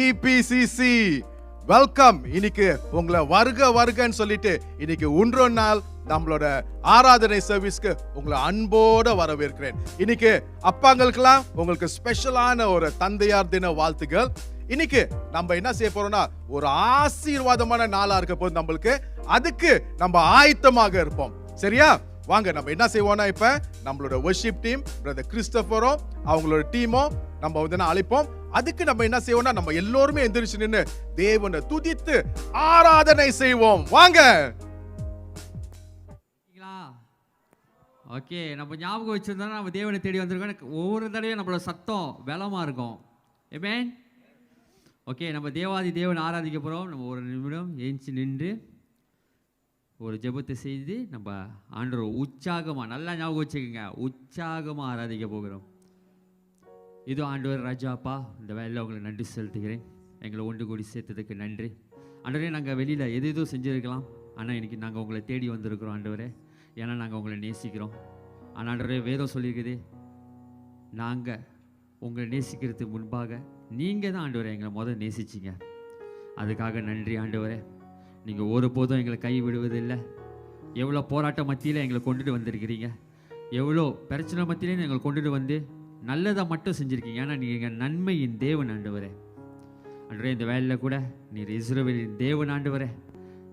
EPCC welcome. இன்னைக்கு உங்களை வருகன்னு சொல்லிட்டு இன்னைக்கு 1 நாள் நம்மளோட ஆராதனை சர்வீஸ்க்கு உங்களை அன்போட வரவேற்கிறேன். இன்னைக்கு அப்பாங்களுக்கெல்லாம் உங்களுக்கு ஸ்பெஷலான ஒரு தந்தையார் தின வாழ்த்துக்கள். இன்னைக்கு நம்ம என்ன செய்ய போறோம்னா ஒரு ஆசீர்வாதமான நாளா இருக்க போது நம்மளுக்கு. அதுக்கு நம்ம ஆயத்தமாக இருப்போம். சரியா? வாங்க நம்ம என்ன செய்வோம்னா இப்ப நம்மளோட வர்ஷிப் டீம் பிரதர் கிறிஸ்டோபரும் அவங்களோட டீமும் நம்ம வந்து அழைப்போம். அதுக்கு நம்ம என்ன செய்வோம்னா நம்ம எல்லோருமே எந்திரிச்சு நின்று தேவனை துதித்து ஆராதனை செய்வோம். வாங்க. ஓகே, நம்ம ஞாபகம் வச்சிருந்தோம்னா நம்ம தேவனை தேடி வந்திருக்கோம். ஒவ்வொரு தடவையும் நம்மளோட சத்தம் பலமா இருக்கும். ஆமென். ஓகே, நம்ம தேவாதி தேவனை ஆராதிக்க போறோம். நம்ம ஒரு நிமிடம் ஏஞ்சி நின்று ஒரு ஜெபத்தை செய்து நம்ம ஆண்டவர் உற்சாகமா, நல்லா ஞாபகம் வச்சுக்கோங்க, உற்சாகமா ஆராதிக்க போகிறோம். இது ஆண்டவர் ராஜாப்பா, இந்த வேலையில் உங்களுக்கு நன்றி செலுத்துகிறேன். எங்களை ஒன்று கூடி சேர்த்ததுக்கு நன்றி ஆண்டவரே. நாங்கள் வெளியில் எதோ செஞ்சுருக்கலாம், ஆனால் இன்னைக்கு நாங்கள் உங்களை தேடி வந்திருக்கிறோம் ஆண்டவரே. ஏன்னா நாங்கள் உங்களை நேசிக்கிறோம். ஆனால் ஆண்டவரே வேதம் சொல்லியிருக்குது, நாங்கள் உங்களை நேசிக்கிறதுக்கு முன்பாக நீங்கள் தான் ஆண்டவரே எங்களை நேசிச்சிங்க. அதுக்காக நன்றி ஆண்டவரே. நீங்கள் ஒருபோதும் எங்களை கை விடுவதில்லை. எவ்வளோ போராட்ட மத்தியில் எங்களை கொண்டுட்டு வந்திருக்கிறீங்க, எவ்வளோ பிரச்சனை மத்தியிலேயும் எங்களை கொண்டுட்டு வந்து நல்லதை மட்டும் செஞ்சுருக்கீங்க. ஏன்னா நீங்கள் நன்மையின் தேவன் ஆண்டவரே. ஆண்டவரே, இந்த வேலையில் கூட நீர் இஸ்ரவேலின் தேவன் ஆண்டவரே,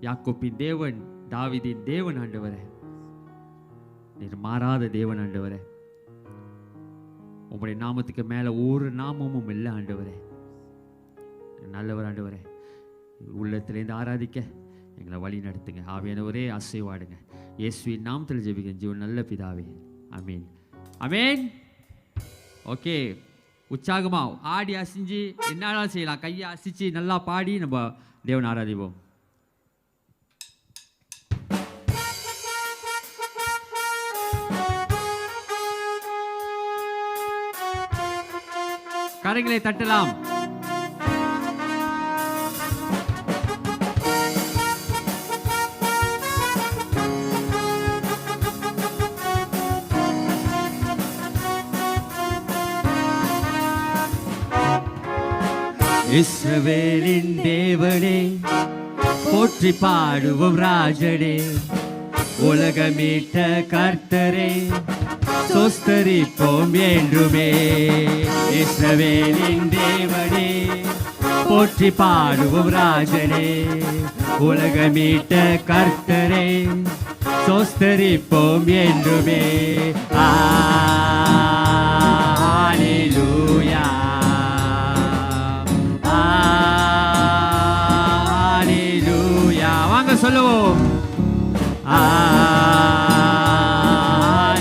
யாக்கோப்பின் தேவன், தாவீதின் தேவன் ஆண்டவரே. நீர் மாறாத தேவன் ஆண்டவரே. உங்களுடைய நாமத்துக்கு மேலே ஒரு நாமமும் இல்லை ஆண்டவரே. நல்லவர் ஆண்டவரே. உள்ளத்திலேருந்து ஆராதிக்க எங்களை வழி நடத்துங்க. ஆவியானவரே ஆசீர்வாடுங்க. இயேசுவின் நாமத்தில் ஜெபிக்கிறேன் ஜீவன் நல்ல பிதாவே. ஆமீன் ஆமீன். ஓகே, உற்சாகமா ஆடி அசிஞ்சு என்னாலும் செய்யலாம். கையை அசிச்சு நல்லா பாடி நம்ம தேவனை ஆராதிப்போம். கரங்களை தட்டலாம். இஸ்ரவேலின் தேவனே போற்றி பாடுவோம் ராஜனே, உலகமீட்ட கர்த்தரே ஸ்தோத்திரிப்போம் என்றுமே. இஸ்ரவேலின் தேவனே போற்றி பாடுவோம் ராஜனே, உலகமீட்ட கர்த்தரே ஸ்தோத்திரிப்போம் என்றுமே. ஹல்லேலூயா. சொல்லுவோம்.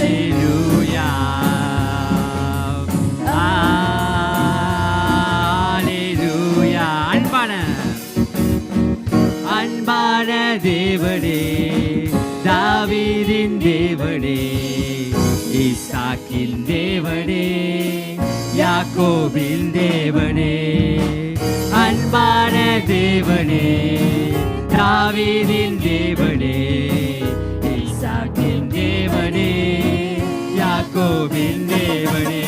ஹல்லேலூயா ஹல்லேலூயா. அன்பான தேவனே, தாவீதின் தேவனே, ஈசாக்கின் தேவனே, யாக்கோபின் தேவனே. அன்பான தேவனே, தாவீதின் தேவனே, ஈசாக்கின் தேவனே, யாக்கோபின் தேவனே.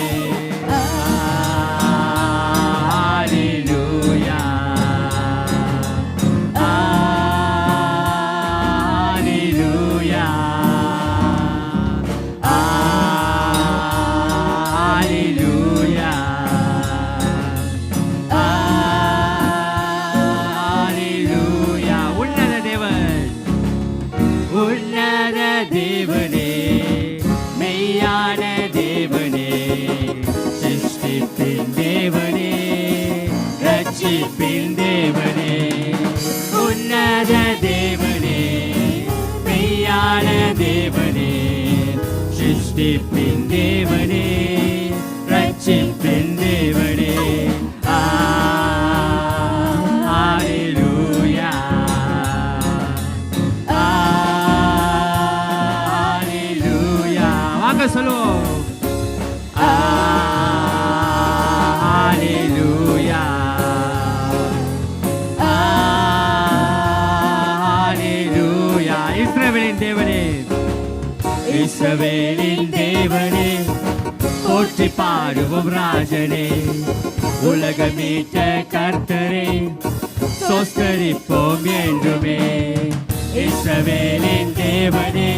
ஹல்லேலூயா ஹல்லேலூயா ஹல்லேலூயா. உன்னத தேவனே, மெய்யான தேவனே, சிருஷ்டிப்பின் தேவனே, ரட்சிப்பின் தேவனே. உன்னத தேவனே, மெய்யான தேவனே, சிருஷ்டிப்பின் தேவனே, ரட்சிப்பின் தேவனே. சொல்லுவோம். ஹல்லேலூயா ஹல்லேலூயா. இஸ்ரவேலின் தேவனே, இஸ்ரவேலின் தேவனே போற்றி போற்றி பாடுவோம் ராஜனே, உலகம் மீட்ட கர்த்தரே, சோஸ்தரிப்போம் என்றுமே. இஸ்ரவேலின் தேவனே,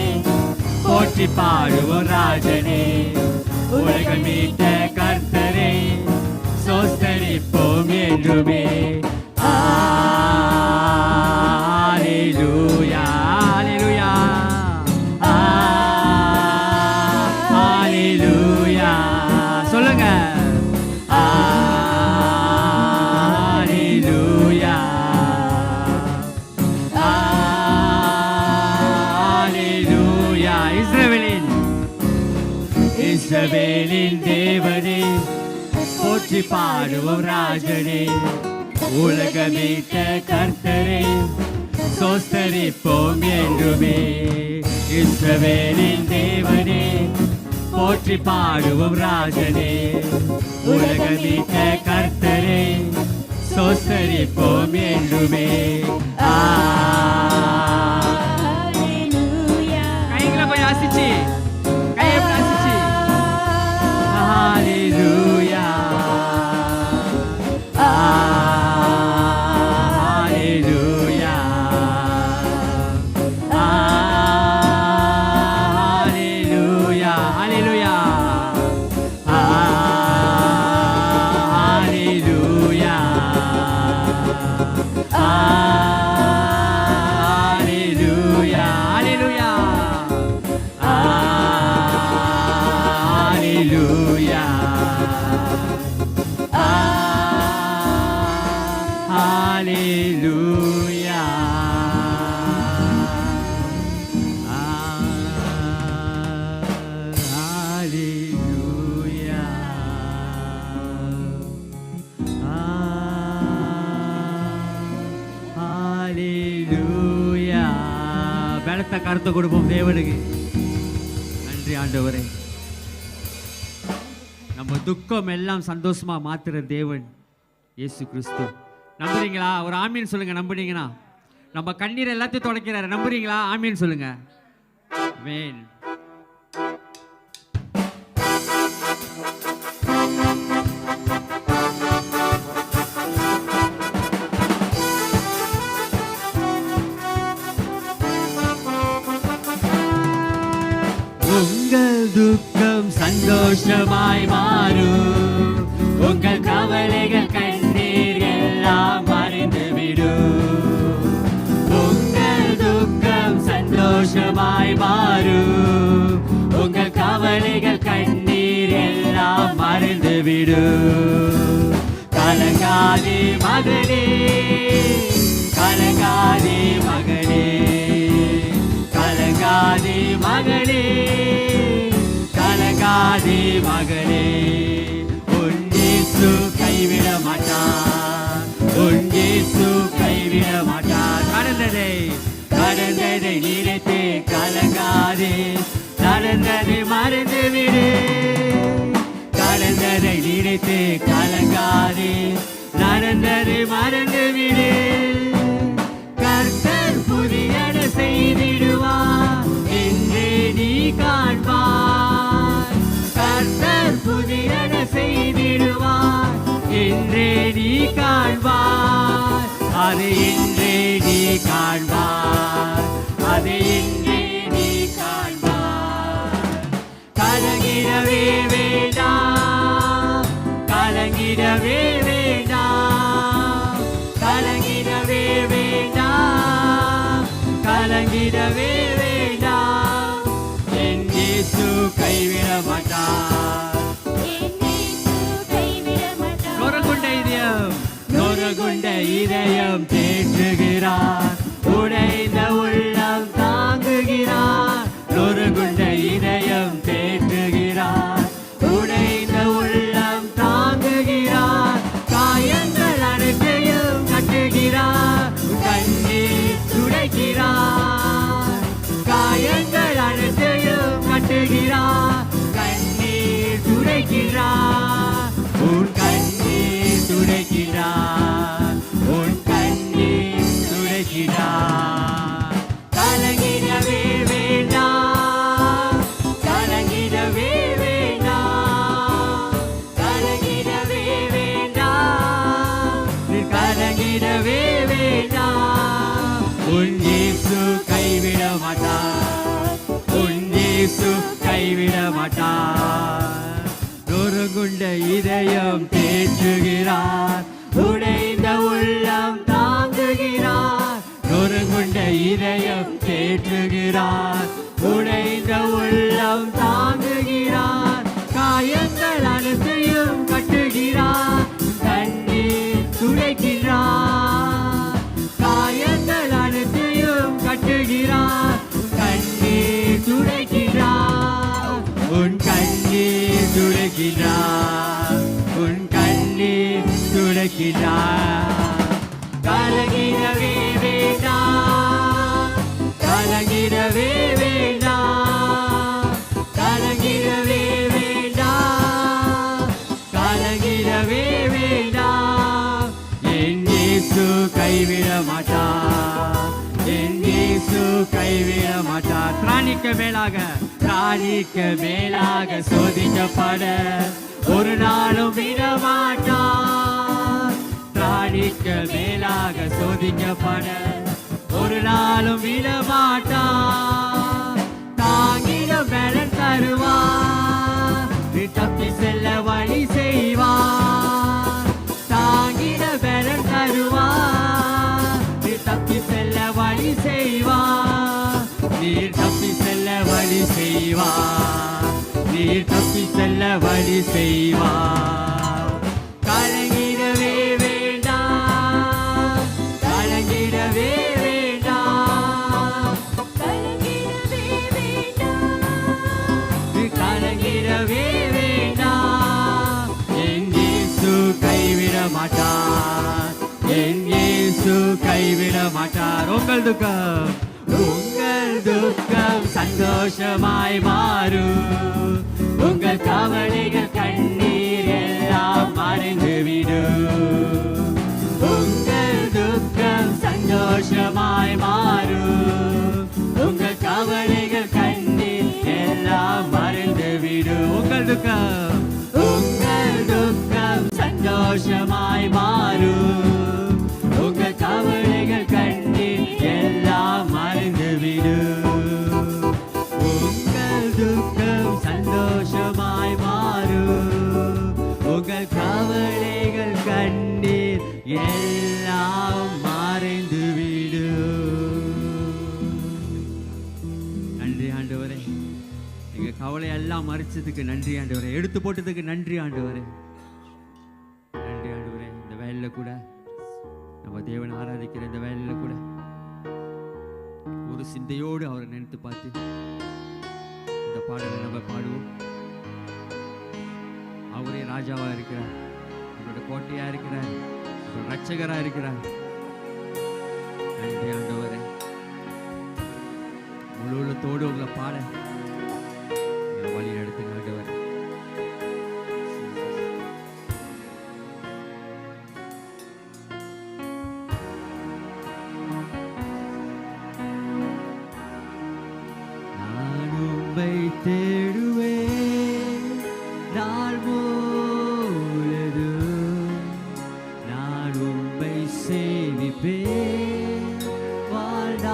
போற்றி பாடுவோம் ராஜனே, உலகம் மீட்ட கர்த்தரே, சோஸ்தரிப்போம் என்றுமே. Hallelujah, hallelujah, hallelujah. சொல்லுங்க. Hallelujah, hallelujah. இஸ்ரவேலின் தேவனே, போற்றி பாடுவோம் ராஜனே, உலகமீட்ட கர்த்தரே, சோஸ்தரிப்போம் என்றுமே. இஸ்ரவேலின் தேவனே, போற்றி பாடுவோம் ராஜனே, உலகமீட்ட கர்த்தரே, சோஸ்தரிப்போம் என்றுமே. கைகளை போய் ஆசிச்சு, கையை போய் ஆசிச்சு. ஹalleluya, hallelujah, hallelujah, hallelujah, hallelujah, hallelujah, hallelujah, hallelujah, hallelujah. Hallelujah. Hallelujah. பலத்த கருத்தை கொடுப்போம் தேவனுக்கு. நன்றி ஆண்டவரே. நம்ம துக்கம் எல்லாம் சந்தோஷமா மாத்துற தேவன் இயேசு கிறிஸ்து. நம்புறீங்களா? ஒரு ஆமீன் சொல்லுங்க. நம்புறீங்கன்னா நம்ம கண்ணீர் எல்லாத்தையும் துடைக்கிறாரு. நம்புறீங்களா? ஆமீன் சொல்லுங்க. ஆமென். உங்கள் துக்கம் சந்தோஷமாய் மாறும், உங்கள் கவலைகள் கண்ணீர் எல்லாம் மறைந்துவிடும். உங்கள் துக்கம் சந்தோஷமாய் மாறும், உங்கள் கவலைகள் கண்ணீர் எல்லாம் மறைந்துவிடும். கலங்காதே மகனே, கலங்காதே மகனே, கலங்காதே மகளே, கலங்காதே மகளே. உன் இயேசு கைவிட மாட்டார், உன் இயேசு கைவிட மாட்டார். கடந்ததை நினைத்து கலங்காதே, நடந்ததை மறந்துவிடு. கடந்ததை நினைத்து கலங்காதே, நடந்ததை மறந்துவிடு. கர்த்தர் புதியன செய்திடுவார் என்றே நீ காண்பார். கர்த்தர் புதியன செய்திடுவார் என்றே நீ காண்பார். அதை என்றே நீ காண்பார், அதை என்றே நீ காண்பார். கலங்கிடவே வேண்டாம், கலங்கிடவே வேண்டாம், கலங்கிடவே வேண்டாம், கலங்கிடவே வேண்டாம். என் இயேசு கைவிட மாட்டார். நொறுங்குண்ட இதயம் தேற்றுகிறார், உடைந்த உள்ளம் தாங்குகிறார். நொறுங்குண்ட இதயம் தேற்றுகிறார், உடைந்த உள்ளம் தாங்குகிறார். காயங்கள் அனைத்தையும் கட்டுகிறார், கண்ணீர் துடைக்கிறார். காயங்கள் அனைத்தையும் கட்டுகிறார், கண்ணீர் துடைக்கிறார். உன் கண்ணீர் துடைக்கிறார், உன் கண்ணீர் துடைக்கிறார். கலங்கிடவே வேண்டாம், கலங்கிடவே வேண்டாம், கலங்கிடவே வேண்டாம். உன் இயேசு கைவிட மாட்டார், உன் இயேசு கைவிட மாட்டார். நொறுங்குண்ட இதயம் தேற்றுகிறார், உடைந்த உள்ளம் தாங்குகிறார். நொறுங்குண்ட இதயம் தேற்றுகிறார், உடைந்த உள்ளம் தாங்குகிறார். காயங்கள் அனைத்தையும் கட்டுகிறார், கண்ணீர் துடைக்கிறார். காயங்கள் அனைத்தையும் கட்டுகிறார், கண்ணீர் துடைக்கிறார். உன் கண்ணீர் துடைக்கிறார், உன் கண்ணீர் துடைக்கிறார். கலங்கிடவே வேண்டாம், கலங்கிடவே வேண்டாம், கலங்கிடவே வேண்டாம், கலங்கிடவே வேண்டாம். என் இயேசு கைவிட மாட்டார், என் இயேசு கைவிட மாட்டார். திராணிக்க மேலாக, திராணிக்க மேலாக சோதிக்கப்பட ஒரு நாளும் விடமாட்டார். திராணிக்க மேலாக சோதிக்கப்பட ஒரு நாளும் விடமாட்டார். தாங்கிட பலன் தருவார், தப்பி செல்ல வழி செய்வார். தாங்கிட பலன் தருவார், தப்பி செல்ல வழி செய்வார். நீர் தப்பி செல்ல வழி செய்வார், நீர் தப்பி செல்ல வழி செய்வார். கலங்கிடவே வேண்டாம், கலங்கிடவே வேண்டாம், கலங்கிடவே வேண்டாம், கலங்கிடவே வேண்டாம். என் இயேசு கைவிட மாட்டார், என் இயேசு கைவிட மாட்டார். உங்கள் துக்கம், உங்கள் துக்கம் சந்தோஷமாய் மாறும். உங்கள் கவலைகள் கண்ணீர் எல்லாம் மறைந்துவிடும். உங்கள் துக்கம் சந்தோஷமாய் மாறும். உங்கள் கவலைகள் கண்ணீர் எல்லாம் மறைந்துவிடும். உங்கள் துக்கம், உங்கள் துக்கம் சந்தோஷமாய் மாறும். உங்கள் கவலைகள் கண்ணீர் எல்லாம் மறைந்துவிடும். உங்கள் துக்கம் சந்தோஷமாய் மாறும். உங்கள் கவலைகள் கண்ணீர் எல்லாம் மறைந்துவிடும். நன்றி ஆண்டவரே, எங்க கவலை எல்லாம் மறைச்சதுக்கு நன்றி ஆண்டவரே, எடுத்து போட்டதுக்கு நன்றி ஆண்டவரே. நன்றி ஆண்டவரே. இந்த வேலையில கூட நம்ம தேவனை ஆராதிக்கிற இந்த வேலையில கூட ஒரு சிந்தையோடு அவரை நினைத்து பார்த்து இந்த பாடலை நம்ம பாடுவோம். அவரே ராஜாவா இருக்கிறார், அவரோட கோட்டையா இருக்கிறார், அவரோட ரட்சகரா இருக்கிறார். நன்றி ஆண்டவரே. முழு உள்ளத்தோடு உங்களை பாட வழி நடத்துங்க ஆண்டவரே. தேடுவேன் நாள் முழுதும், நான் உம்மை சேவிப்பேன் வாழ்நாளெல்லாம்.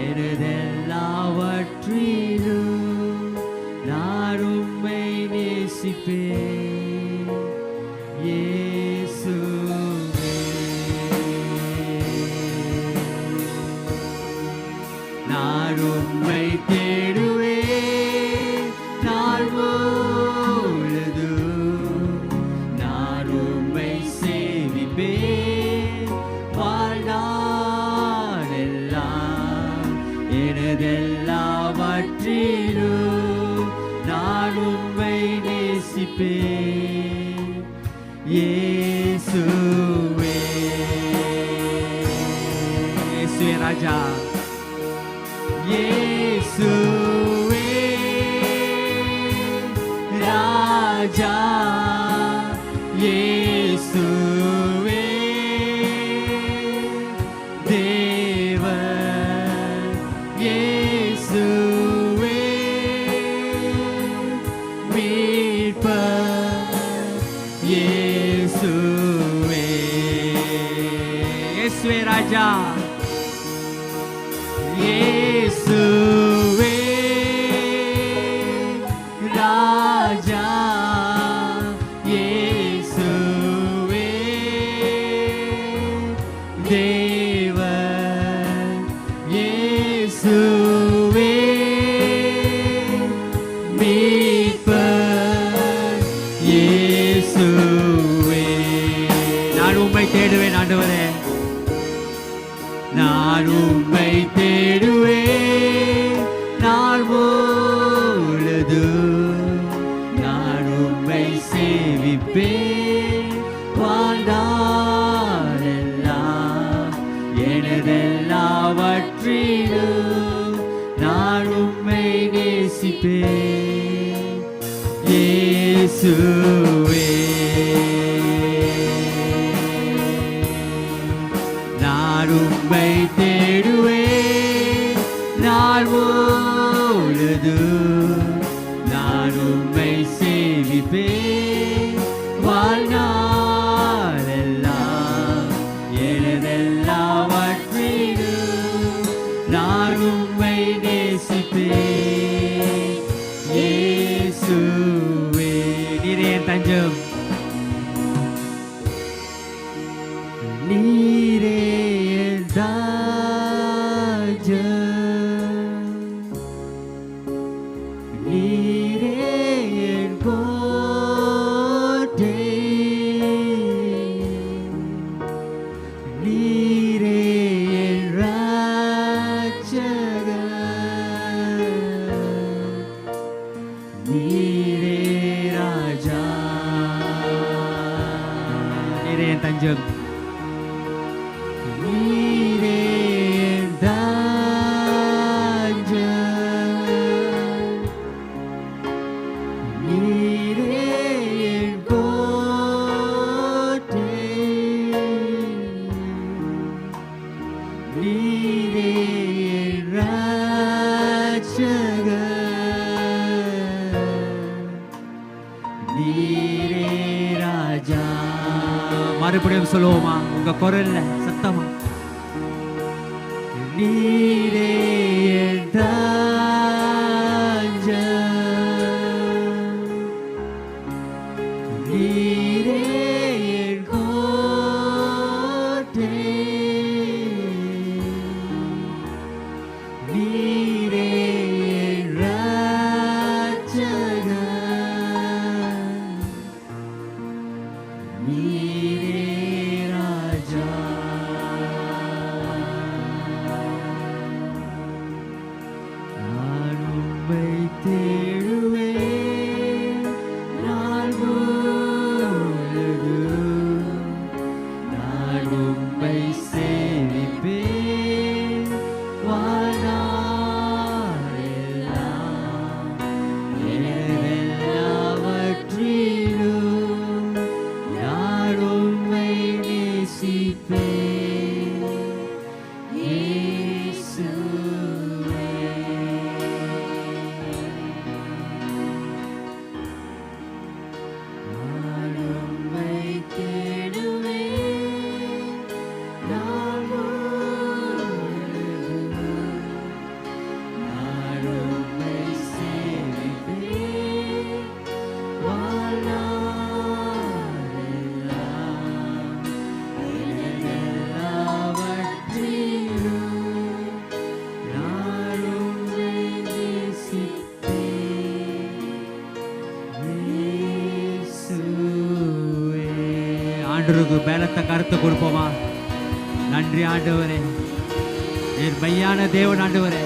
எனதெல்லாவற்றிலும் நான் உம்மை நேசிப்பேன் இயேசுவே. நான் உம்மை தேடுவேன் நாள் முழுதும், நான் உம்மை சேவிப்பேன் வாழ்நாளெல்லாம். எனதெல்லாவற்றிலும் நான் உம்மை நேசிப்பேன் இயேசுவே. இயேசுவே ராஜா, இயேசுவே ராஜா, இயேசுவே தேவன், இயேசுவே மீட்பர், இயேசுவே இயேசுவே இயேசுவே ராஜா இயேசுவே ராஜா இயேசுவே தேவன் இயேசுவே மீட்பர் இயேசுவே. நான் உம்மை தேடுவேன் ஆண்டவரே, நான் உம்மை தேடுவேன் நாள் முழுதும், நான் உம்மை சேவிப்பேன் வாழ்நாளெல்லாம், எனதெல்லாவற்றிலும் நான் உம்மை நேசிப்பேன் இயேசுவே. நான் உம்மை தேடுவேன் நாள் முழுதும், நான் உம்மை சேவிப்பேன் வாழ்நாளெல்லாம், எனதெல்லாவற்றிலும் நான் உம்மை நேசிப்பேன் இயேசுவே. நீரே என் தஞ்சம், நீரே என் தஞ்சம், நீரே என் கோட்டை, நீரே என் இரட்சகர், நீரே ராஜா. நீரே என் தஞ்சம், நீரே என் தஞ்சம், நீரே என் கோட்டை, நீரே என் இரட்சகர், நீரே ராஜா. மறுபடியும் சொல்லுவோமா உங்க குரல்ல சத்தமா? நீரே என் தஞ்சம், நீரே என் கோட்டை, நீரே என் இரட்சகர், நீரே ராஜா. நான் உம்மை தேடுவேன் நாள் முழுதும், நான் உம்மை சேவிப்பேன் வாழ்நாளெல்லாம், எனதெல்லாவற்றிலும் நான் உம்மை நேசிப்பேன் இயேசுவே. நான் உம்மை தேடுவேன் நாள் முழுதும், நான் உம்மை சேவிப்பேன் வாழ்நாளெல்லாம், எனதெல்லாவற்றிலும் நான் உம்மை நேசிப்பேன் இயேசுவே. ஆண்டவருக்கு பலத்த கருத்தை கொடுப்போமா? நன்றி ஆண்டவரே, நீர் மெய்யான தேவன் ஆண்டவரே,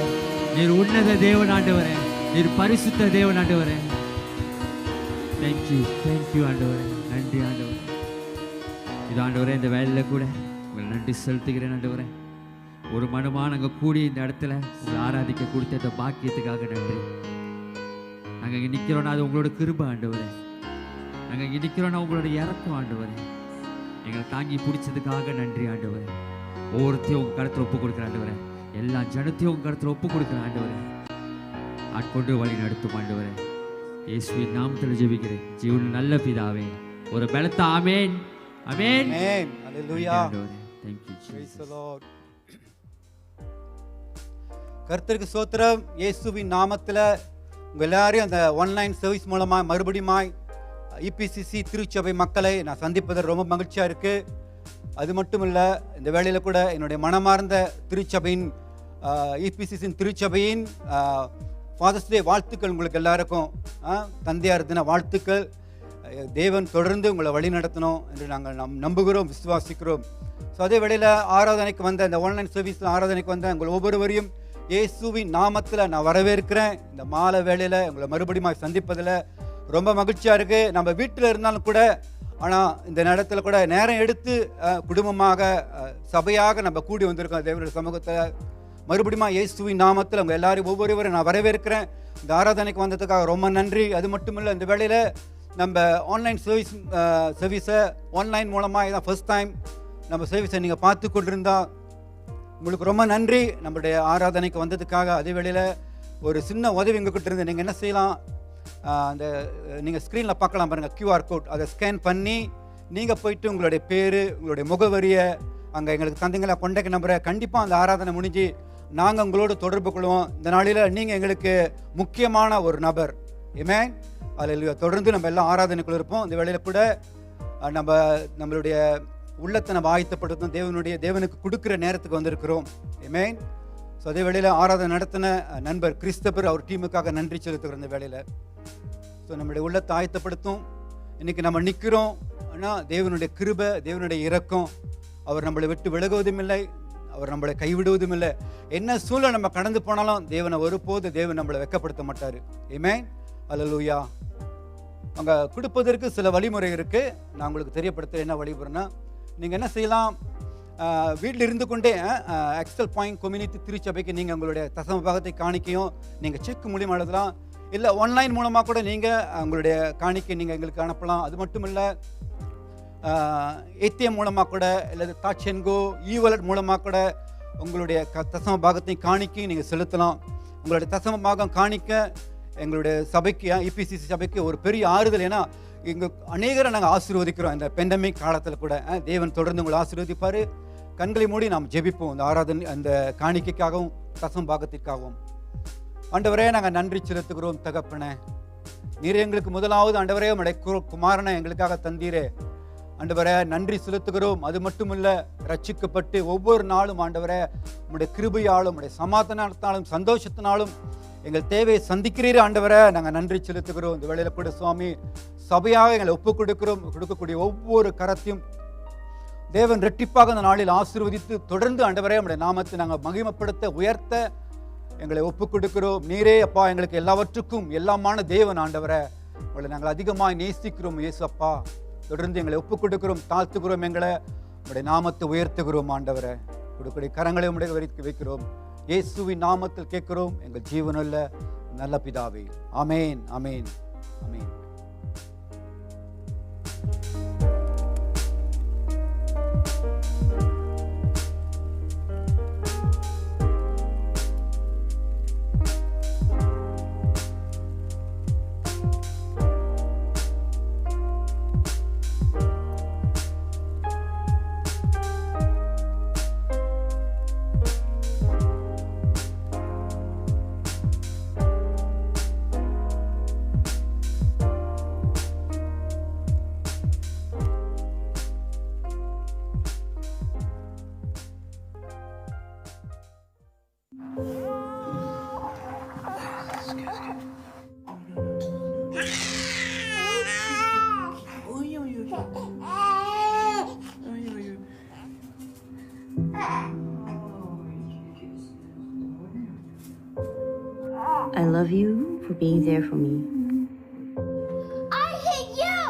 நீர் உன்னத தேவன் ஆண்டவரே, நீர் பரிசுத்த தேவன் ஆண்டவரே. தேங்க்யூ ஆண்டவரே, நன்றி ஆண்டவரே. இது ஆண்டவரே, இந்த வேலையில் கூட உங்களை நன்றி செலுத்துகிறேன் ஆண்டவரே. ஒரு மனமாக நாங்கள் கூடி இந்த இடத்துல உங்களை ஆராதிக்க கொடுத்த இந்த பாக்கியத்துக்காக நன்றி. நாங்கள் இங்கே நிற்கிறோன்னா அது உங்களோட கிருபை ஆண்டவரே. நாங்கள் இங்கே நிற்கிறோன்னா உங்களோட இறக்கம் ஆண்டவரே. எங்களை தாங்கி பிடிச்சதுக்காக நன்றி ஆண்டவரே. ஒவ்வொருத்தையும் உங்கள் கருத்தில் ஒப்பு கொடுக்குற ஆண்டவரே. எல்லா ஜனத்தையும் உங்கள் கருத்தில் ஒப்பு கொடுக்குற ஆண்டவரே. ஆட்கொண்டு வழி நடத்தும் ஆண்டவரே. இயேசுவின் நாமத்தில் ஜெபிக்கிறேன் ஜீவன் நல்ல பிதாவே. ஒரு பலத்த ஆமேன். ஆமென். Amen. Hallelujah. Thank you Praise Jesus. the Lord. கர்த்தருக்கு ஸ்தோத்திரம். இயேசுவின் நாமத்தில் உங்கள் எல்லாரையும் அந்த ஆன்லைன் சர்வீஸ் மூலமாக மறுபடியுமாய் இபிசிசி திருச்சபை மக்களை நான் சந்திப்பதில் ரொம்ப மகிழ்ச்சியாக இருக்குது. அது மட்டும் இல்லை, இந்த வேளையில் கூட என்னுடைய மனமார்ந்த திருச்சபையின் இபிசிசின் திருச்சபையின் ஃபாதர்ஸ் டே வாழ்த்துக்கள் உங்களுக்கு எல்லாருக்கும். தந்தையார் தின வாழ்த்துக்கள். தேவன் தொடர்ந்து உங்களை வழி நடத்தணும் என்று நாங்கள் நம்புகிறோம், விசுவாசிக்கிறோம். ஸோ அதே வேளையில் ஆராதனைக்கு வந்த இந்த ஆன்லைன் சர்வீஸில் ஆராதனைக்கு வந்த உங்கள் ஒவ்வொருவரையும் இயேசுவின் நாமத்தில் நான் வரவேற்கிறேன். இந்த மாலை வேளையில் உங்களை மறுபடியும் சந்திப்பதில் ரொம்ப மகிழ்ச்சியாக இருக்குது. நம்ம வீட்டில் இருந்தாலும் கூட, ஆனால் இந்த நேரத்தில் கூட நேரம் எடுத்து குடும்பமாக சபையாக நம்ம கூடி வந்திருக்கோம் தேவனுடைய சமூகத்தில். மறுபடியும் இயேசுவின் நாமத்தில் உங்கள் எல்லாரும் ஒவ்வொருவரும் நான் வரவேற்கிறேன். இந்த ஆராதனைக்கு வந்ததுக்காக ரொம்ப நன்றி. அது மட்டும் இல்லை, இந்த வேளையில் நம்ம ஆன்லைன் சர்வீஸை ஆன்லைன் மூலமாக இதான் ஃபர்ஸ்ட் டைம் நம்ம சர்வீஸை நீங்கள் பார்த்து கொண்டிருந்தா உங்களுக்கு ரொம்ப நன்றி நம்மளுடைய ஆராதனைக்கு வந்ததுக்காக. அதே வேளையில் ஒரு சின்ன உதவி எங்ககிட்ட இருந்து நீங்கள் என்ன செய்யலாம், அந்த நீங்கள் ஸ்க்ரீனில் பார்க்கலாம் பாருங்கள், கியூஆர் கோட், அதை ஸ்கேன் பண்ணி நீங்கள் போயிட்டு உங்களுடைய பேர், உங்களுடைய முகவரியை அங்கே எங்களுக்கு தந்தீங்களா கான்டாக்ட் நம்பரை, கண்டிப்பாக அந்த ஆராதனை முடிஞ்சு நாங்கள் உங்களோட தொடர்பு கொள்வோம். இந்த நாளில் நீங்கள் எங்களுக்கு முக்கியமான ஒரு நபர். ஆமென். அல்லேலூயா. தொடர்ந்து நம்ம எல்லாம் ஆராதனைக்குள்ள இருப்போம். இந்த வேளையில் கூட நம்மளுடைய உள்ளத்தை நம்ம ஆயத்தப்படுத்தும் தேவனுக்கு கொடுக்குற நேரத்துக்கு வந்திருக்கிறோம். ஆமென். ஸோ அதே வேளையில் ஆராதனை நடத்தின நண்பர் கிறிஸ்தபர் அவர் டீமுக்காக நன்றி செலுத்துகிற இந்த வேளையில். ஸோ நம்மளுடைய உள்ளத்தை ஆயத்தப்படுத்தும். இன்றைக்கி நம்ம நிற்கிறோம் ஆனால் தேவனுடைய கிருபை, தேவனுடைய இரக்கம், அவர் நம்மளை விட்டு விலகுவதும் இல்லை, அவர் நம்மளை கைவிடுவதும் இல்லை. என்ன சூழலை நம்ம கடந்து போனாலும் தேவன் நம்மளை வெட்கப்படுத்த மாட்டார். ஆமென். அல்லேலூயா. அங்கே கொடுப்பதற்கு சில வழிமுறை இருக்குது. நான் உங்களுக்கு தெரியப்படுத்துகிறேன். என்ன வழிமுறைனா, நீங்கள் என்ன செய்யலாம், வீட்டில் இருந்து கொண்டே எக்ஸல் பாயிண்ட் கம்யூனிட்டி திருச்சபைக்கு நீங்கள் உங்களுடைய தசம பாகத்தை காணிக்கையும் நீங்கள் செக் மூலியமாக எழுதலாம். இல்லை ஆன்லைன் மூலமாக கூட நீங்கள் உங்களுடைய காணிக்கை நீங்கள் எங்களுக்கு அனுப்பலாம். அது மட்டும் இல்லை, ஏடிஎம் மூலமாக கூட, இல்லை டாச் அண்ட் கோ வாலெட் மூலமாக கூட உங்களுடைய தசம பாகத்தையும் காணிக்கையும் நீங்கள் செலுத்தலாம். உங்களுடைய தசம பாகம் காணிக்க எங்களுடைய சபைக்கு, இபிசிசி சபைக்கு ஒரு பெரிய ஆறுதல். ஏன்னா இங்கே அநேகரை நாங்கள் ஆசீர்வதிக்கிறோம். இந்த பெண்டமிக் காலத்தில் கூட தேவன் தொடர்ந்து உங்களை ஆசீர்வதிப்பார். கண்களை மூடி நாம் ஜெபிப்போம் இந்த ஆராதனை, அந்த காணிக்கைக்காகவும் தசம பாகத்திற்காகவும். ஆண்டவரே, நாங்கள் நன்றி செலுத்துகிறோம். தகப்பனே, நீர் எங்களுக்கு முதலாவது ஆண்டவரே உம்முடைய குமாரனை எங்களுக்காக தந்தீரே. ஆண்டவரே, நன்றி செலுத்துகிறோம். அது மட்டும் இல்லை, ரட்சிக்கப்பட்டு ஒவ்வொரு நாளும் ஆண்டவரே உம்முடைய கிருபையாலும் உம்முடைய சமாதானத்தாலும் சந்தோஷத்தினாலும் எங்கள் தேவையை சந்திக்கிறீர். ஆண்டவரை நாங்கள் நன்றி செலுத்துகிறோம். இந்த வேளையில் கூட சுவாமி, சபையாக எங்களை ஒப்புக் கொடுக்கக்கூடிய ஒவ்வொரு கரத்தையும் தேவன் ரெட்டிப்பாக அந்த நாளில் ஆசீர்வதித்து தொடர்ந்து ஆண்டவரே உம்முடைய நாமத்தை நாங்கள் மகிமைப்படுத்த உயர்த்த எங்களை ஒப்புக் கொடுக்கிறோம். நீரே அப்பா எங்களுக்கு எல்லாவற்றுக்கும் எல்லாமான தேவன். ஆண்டவரை உங்களை நாங்கள் அதிகமாக நேசிக்கிறோம். இயேசு அப்பா, தொடர்ந்து எங்களை ஒப்புக் கொடுக்கிறோம், தாழ்த்துகிறோம், எங்களை உங்களுடைய நாமத்தை உயர்த்துகிறோம். ஆண்டவரை கொடுக்கக்கூடிய கரங்களை உடைய வைக்கிறோம். இயேசுவின் நாமத்தில் கேட்கிறோம் எங்கள் ஜீவனுள்ள நல்ல பிதாவே. ஆமென், ஆமென், ஆமென். I love you for being there for me. I hate you!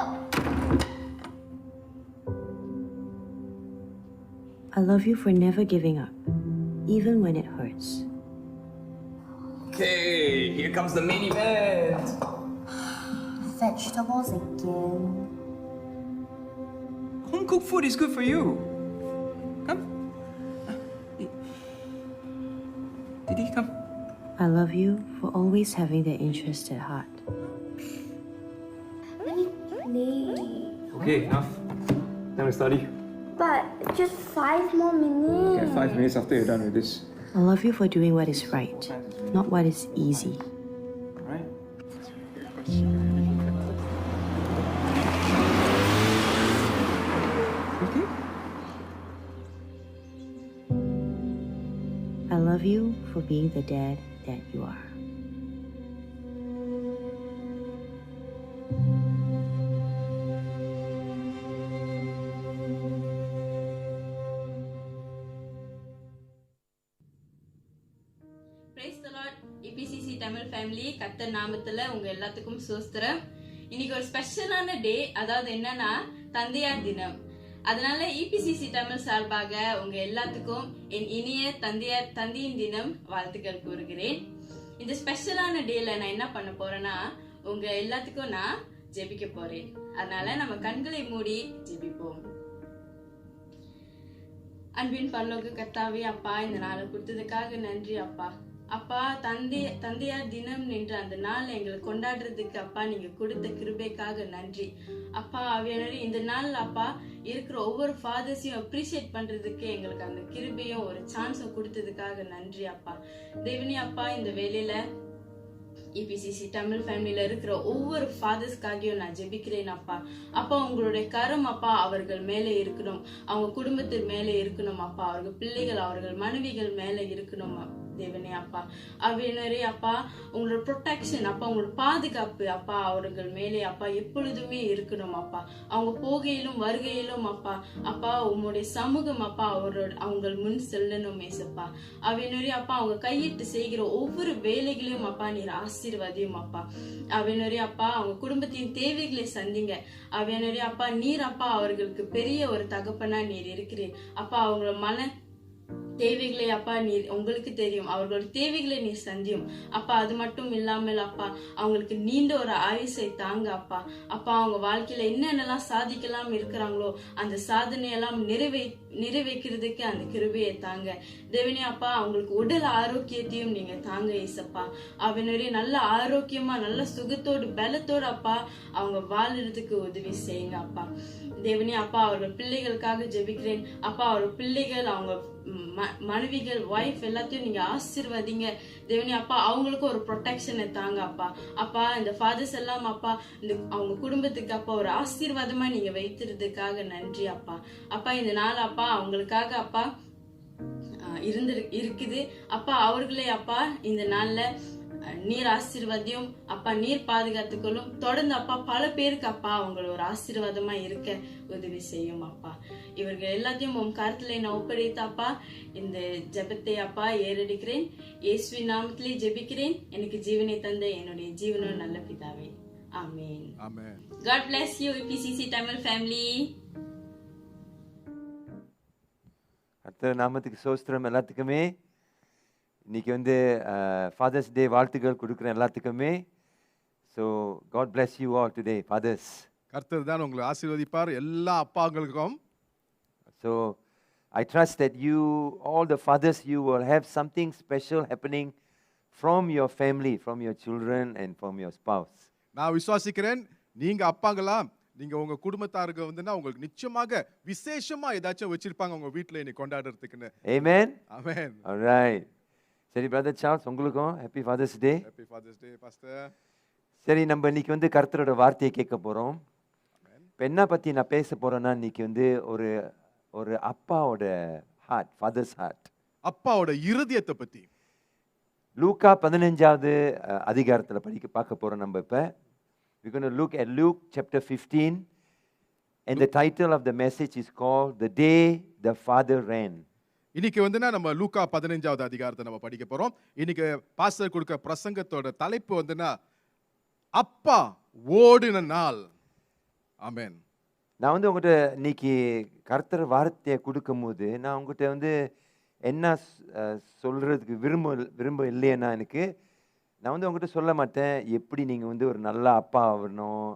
I love you for never giving up, even when it hurts. Okay, here comes the main event. Vegetables again. Home cooked food is good for you. Come. Didi, come. I love you for always having their interest at heart. Please. Okay, enough. Then we study. But just 5 more minutes. Okay, 5 minutes after you're done with this. I love you for doing what is right, not what is easy. Alright? Okay. I love you for being the dad that you are. Praise the Lord. EPCC Tamil family, கர்த்தர் நாமத்துல உங்க எல்லாத்துக்கும் சோஸ்திரம். இன்னைக்கு ஒரு ஸ்பெஷலான டே, அதாவது என்னன்னா தந்தையார் தினம். அதனால EPCC தமிழ் சார்பாக உங்க எல்லாத்துக்கும் என் இனிய தந்தையின் தினம் வாழ்த்துக்கள் கூறுகிறேன். இந்த ஸ்பெஷலான டேல நான் என்ன பண்ண போறேன்னா, உங்க எல்லாத்துக்கும் நான் ஜெபிக்க போறேன். அதனால நம்ம கண்களை மூடி ஜெபிப்போம். அன்பின் பரலோக கர்த்தாவே அப்பா, இந்த நாளை கொடுத்ததுக்காக நன்றி அப்பா. அப்பா, தந்தையார் தினம் என்று அந்த நாள் எங்களுக்கு கொண்டாடுறதுக்கு அப்பா நீங்க கொடுத்த கிருபைக்காக நன்றி அப்பா. ஆவியானவரே, இந்த நாள் அப்பா இருக்கிற ஒவ்வொரு ஃபாதர்ஸையும் அப்ரிஷியேட் பண்றதுக்கு எங்களுக்கு அந்த கிருபையும் ஒரு சான்ஸும் கொடுத்ததுக்காக நன்றி அப்பா. தேவனே அப்பா, இந்த வேலையில EPCC தமிழ் ஃபேமிலியில இருக்கிற ஒவ்வொரு ஃபாதர்ஸ்க்காகவும் நான் ஜெபிக்கிறேன் அப்பா. அப்பா, உங்களுடைய கரம் அப்பா அவர்கள் மேலே இருக்கணும், அவங்க குடும்பத்தின் மேலே இருக்கணும் அப்பா, அவர்கள் பிள்ளைகள் அவர்கள் மனைவிகள் மேலே இருக்கணும் தேவனே அப்பா. அவ்வினரே அப்பா, உங்களோட ப்ரொடெக்ஷன் அப்பா, உங்களோட பாதுகாப்பு அப்பா அவர்கள் மேலே அப்பா எப்பொழுதுமே இருக்கணும் அப்பா. அவங்க போகையிலும் வருகையிலும் அப்பா அப்பா உங்களுடைய சமூகம் அப்பா அவங்க முன் செல்லணும் ஏசப்பா. அவ்வினரே அப்பா, அவங்க கையிட்டு செய்கிற ஒவ்வொரு வேலைகளையும் அப்பா நீர் ஆசீர்வதியும் அப்பா. அவ்வினரே அப்பா, அவங்க குடும்பத்தின் தேவைகளை சந்திங்க. அவ்வினரே அப்பா, நீர் அப்பா அவர்களுக்கு பெரிய ஒரு தகப்பனா நீர் இருக்கிறீர் அப்பா. அவங்களோட மன தேவைகளை அப்பா நீர் உங்களுக்கு தெரியும், அவர்களோட தேவைகளை நீர் சந்தியும் அப்பா. அது மட்டும் இல்லாமல் அப்பா அவங்களுக்கு நீண்ட ஒரு ஆயுசை தாங்க அப்பா. அப்பா, அவங்க வாழ்க்கையில என்னென்னலாம் சாதிக்கலாம் இருக்கிறாங்களோ அந்த சாதனையெல்லாம் நிறைவேற்கிறதுக்கு அந்த கிருபையை தாங்க தேவனே அப்பா. அவங்களுக்கு உடல் ஆரோக்கியத்தையும் நீங்க தாங்க ஏசப்பா. அவனுடைய நல்ல ஆரோக்கியமா நல்ல சுகத்தோடு பலத்தோடு அப்பா அவங்க வாழறதுக்கு உதவி செய்யுங்க அப்பா. தேவனே அப்பா, அவர்கள் பிள்ளைகளுக்காக ஜெபிக்கிறேன் அப்பா. அவர் பிள்ளைகள் அவங்க மனைவிகள் வைஃப் எல்லாத்தையும் நீங்க ஆசீர்வதிங்க தேவனே அப்பா. அவங்களுக்கும் ஒரு ப்ரொடெக்ஷனை தாங்க அப்பா. அப்பா, இந்த ஃபாதர்ஸ் எல்லாம் அப்பா இந்த அவங்க குடும்பத்துக்கு அப்பா ஒரு ஆசீர்வாதமா நீங்க வைத்திருக்கிறதுக்காக நன்றி அப்பா. அப்பா, இந்த நாள் அப்பா அவங்களுக்காக அப்பா இருக்குது அப்பா. அவர்களே அப்பா இந்த நாள்ல நீர் ஆசீர்வாதியும் அப்பா, நீர் பாதுகாத்துக்கொள்ளும். தொடர்ந்து அப்பா பல பேருக்கு அப்பா அவங்கள ஒரு ஆசீர்வாதமா இருக்க உதவி செய்யும் அப்பா. இவர்கள் எல்லாத்தையும் உன் கருத்துல நான் ஒப்படைத்து அப்பா இந்த ஜெபத்தை அப்பா ஏறெடுக்கிறேன். இயேசுவின் நாமத்திலே ஜெபிக்கிறேன், எனக்கு ஜீவனை தந்த என்னுடைய ஜீவனும் நல்ல பிதாவே, ஆமென். ஆமென். God bless you EPCC Tamil family. கர்த்தர் நாமத்துக்கு சோஸ்திரம். எல்லாத்துக்குமே இன்னைக்கு வந்து ஃபாதர்ஸ் டே வாழ்த்துக்கள் கொடுக்குறேன் எல்லாத்துக்குமே. So God bless you all today fathers. கர்த்தர் தான் உங்களை ஆசீர்வதிப்பார் எல்லா அப்பாங்களுக்கும். So I trust that you all the fathers you will have something special happening from your family, from your children and from your spouse. நான் விசுவாசிக்கிறேன், நீங்க அப்பாங்களா நீங்க உங்க குடும்பத்தாருக்கு வந்துன்னா உங்களுக்கு நிச்சயமாக விசேஷமா ஏதாச்சும் வச்சிருப்பாங்க உங்க வீட்டுல இன்னைக்கு கொண்டாடுறதுக்குன்னு. Amen. Amen. All right. சரி பிரதர் சார்ல்ஸ், உங்களுக்கும் ஹாப்பி ஃபாதர்ஸ் டே. ஹாப்பி ஃபாதர்ஸ் டே பாஸ்டர். சரி, நம்ம இன்னைக்கு வந்து கர்த்தரோட வார்த்தையை கேட்க போகிறோம். இப்போ என்ன பற்றி நான் பேச போகிறேன்னா, இன்னைக்கு வந்து ஒரு ஒரு அப்பாவோட ஹார்ட், ஃபாதர்ஸ் ஹார்ட், அப்பாவோட இருதயத்தை பற்றி. லூக்கா 15வது அதிகாரத்தில் பார்க்க போகிறோம் நம்ம இப்போ. We're going to look at Luke chapter 15 and the title of the message is called The Day the Father Ran. இன்னைக்கு வந்துன்னா நம்ம லூக்கா 15வது அதிகாரத்தை நம்ம படிக்க போறோம். இன்னைக்கு பாஸ்டர் கொடுக்க பிரசங்கத்தோட தலைப்பு வந்துன்னா அப்பா ஓடின நாள். ஆமென். நான் வந்து உங்கள்கிட்ட இன்னைக்கு கர்த்தர் வார்த்தையை கொடுக்கும்போது நான் உங்கள்கிட்ட வந்து என்ன சொல்கிறதுக்கு விரும்ப இல்லைன்னா, எனக்கு நான் வந்து உங்கள்கிட்ட சொல்ல மாட்டேன் எப்படி நீங்கள் வந்து ஒரு நல்ல அப்பா ஆகணும்,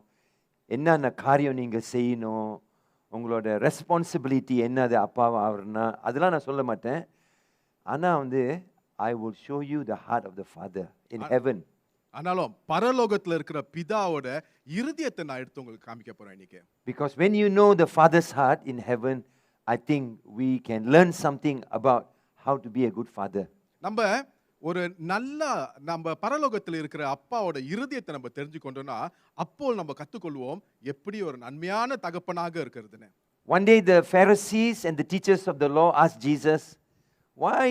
என்னென்ன காரியம் நீங்கள் செய்யணும், உங்களோட ரெஸ்பான்சிபிலிட்டி என்னது அப்பாவை ஆகிறனா, அதெல்லாம் நான் சொல்ல மாட்டேன். ஆனால் வந்து I will show you the heart of the father in heaven. ஆனாலும் பரலோகத்துல இருக்கிற பிதாவோட இருதயத்தை நான் எடுத்து உங்களுக்கு காமிக்க போறேன் இன்னைக்கு. Because when you know the Father's heart in heaven, I think we can learn something about how to be a good father. நம்ம ஒரு நம்ம பரலோகத்தில் இருக்கிற அப்பாவோட இருதயத்தை நம்ம தெரிஞ்சுக்கொண்டோம்னா அப்போ நம்ம கத்துக்கொள்வோம் எப்படி ஒரு நன்மையான தகப்பனாக இருக்கிறதுன்னு. One day the Pharisees and the teachers of the law asked Jesus, why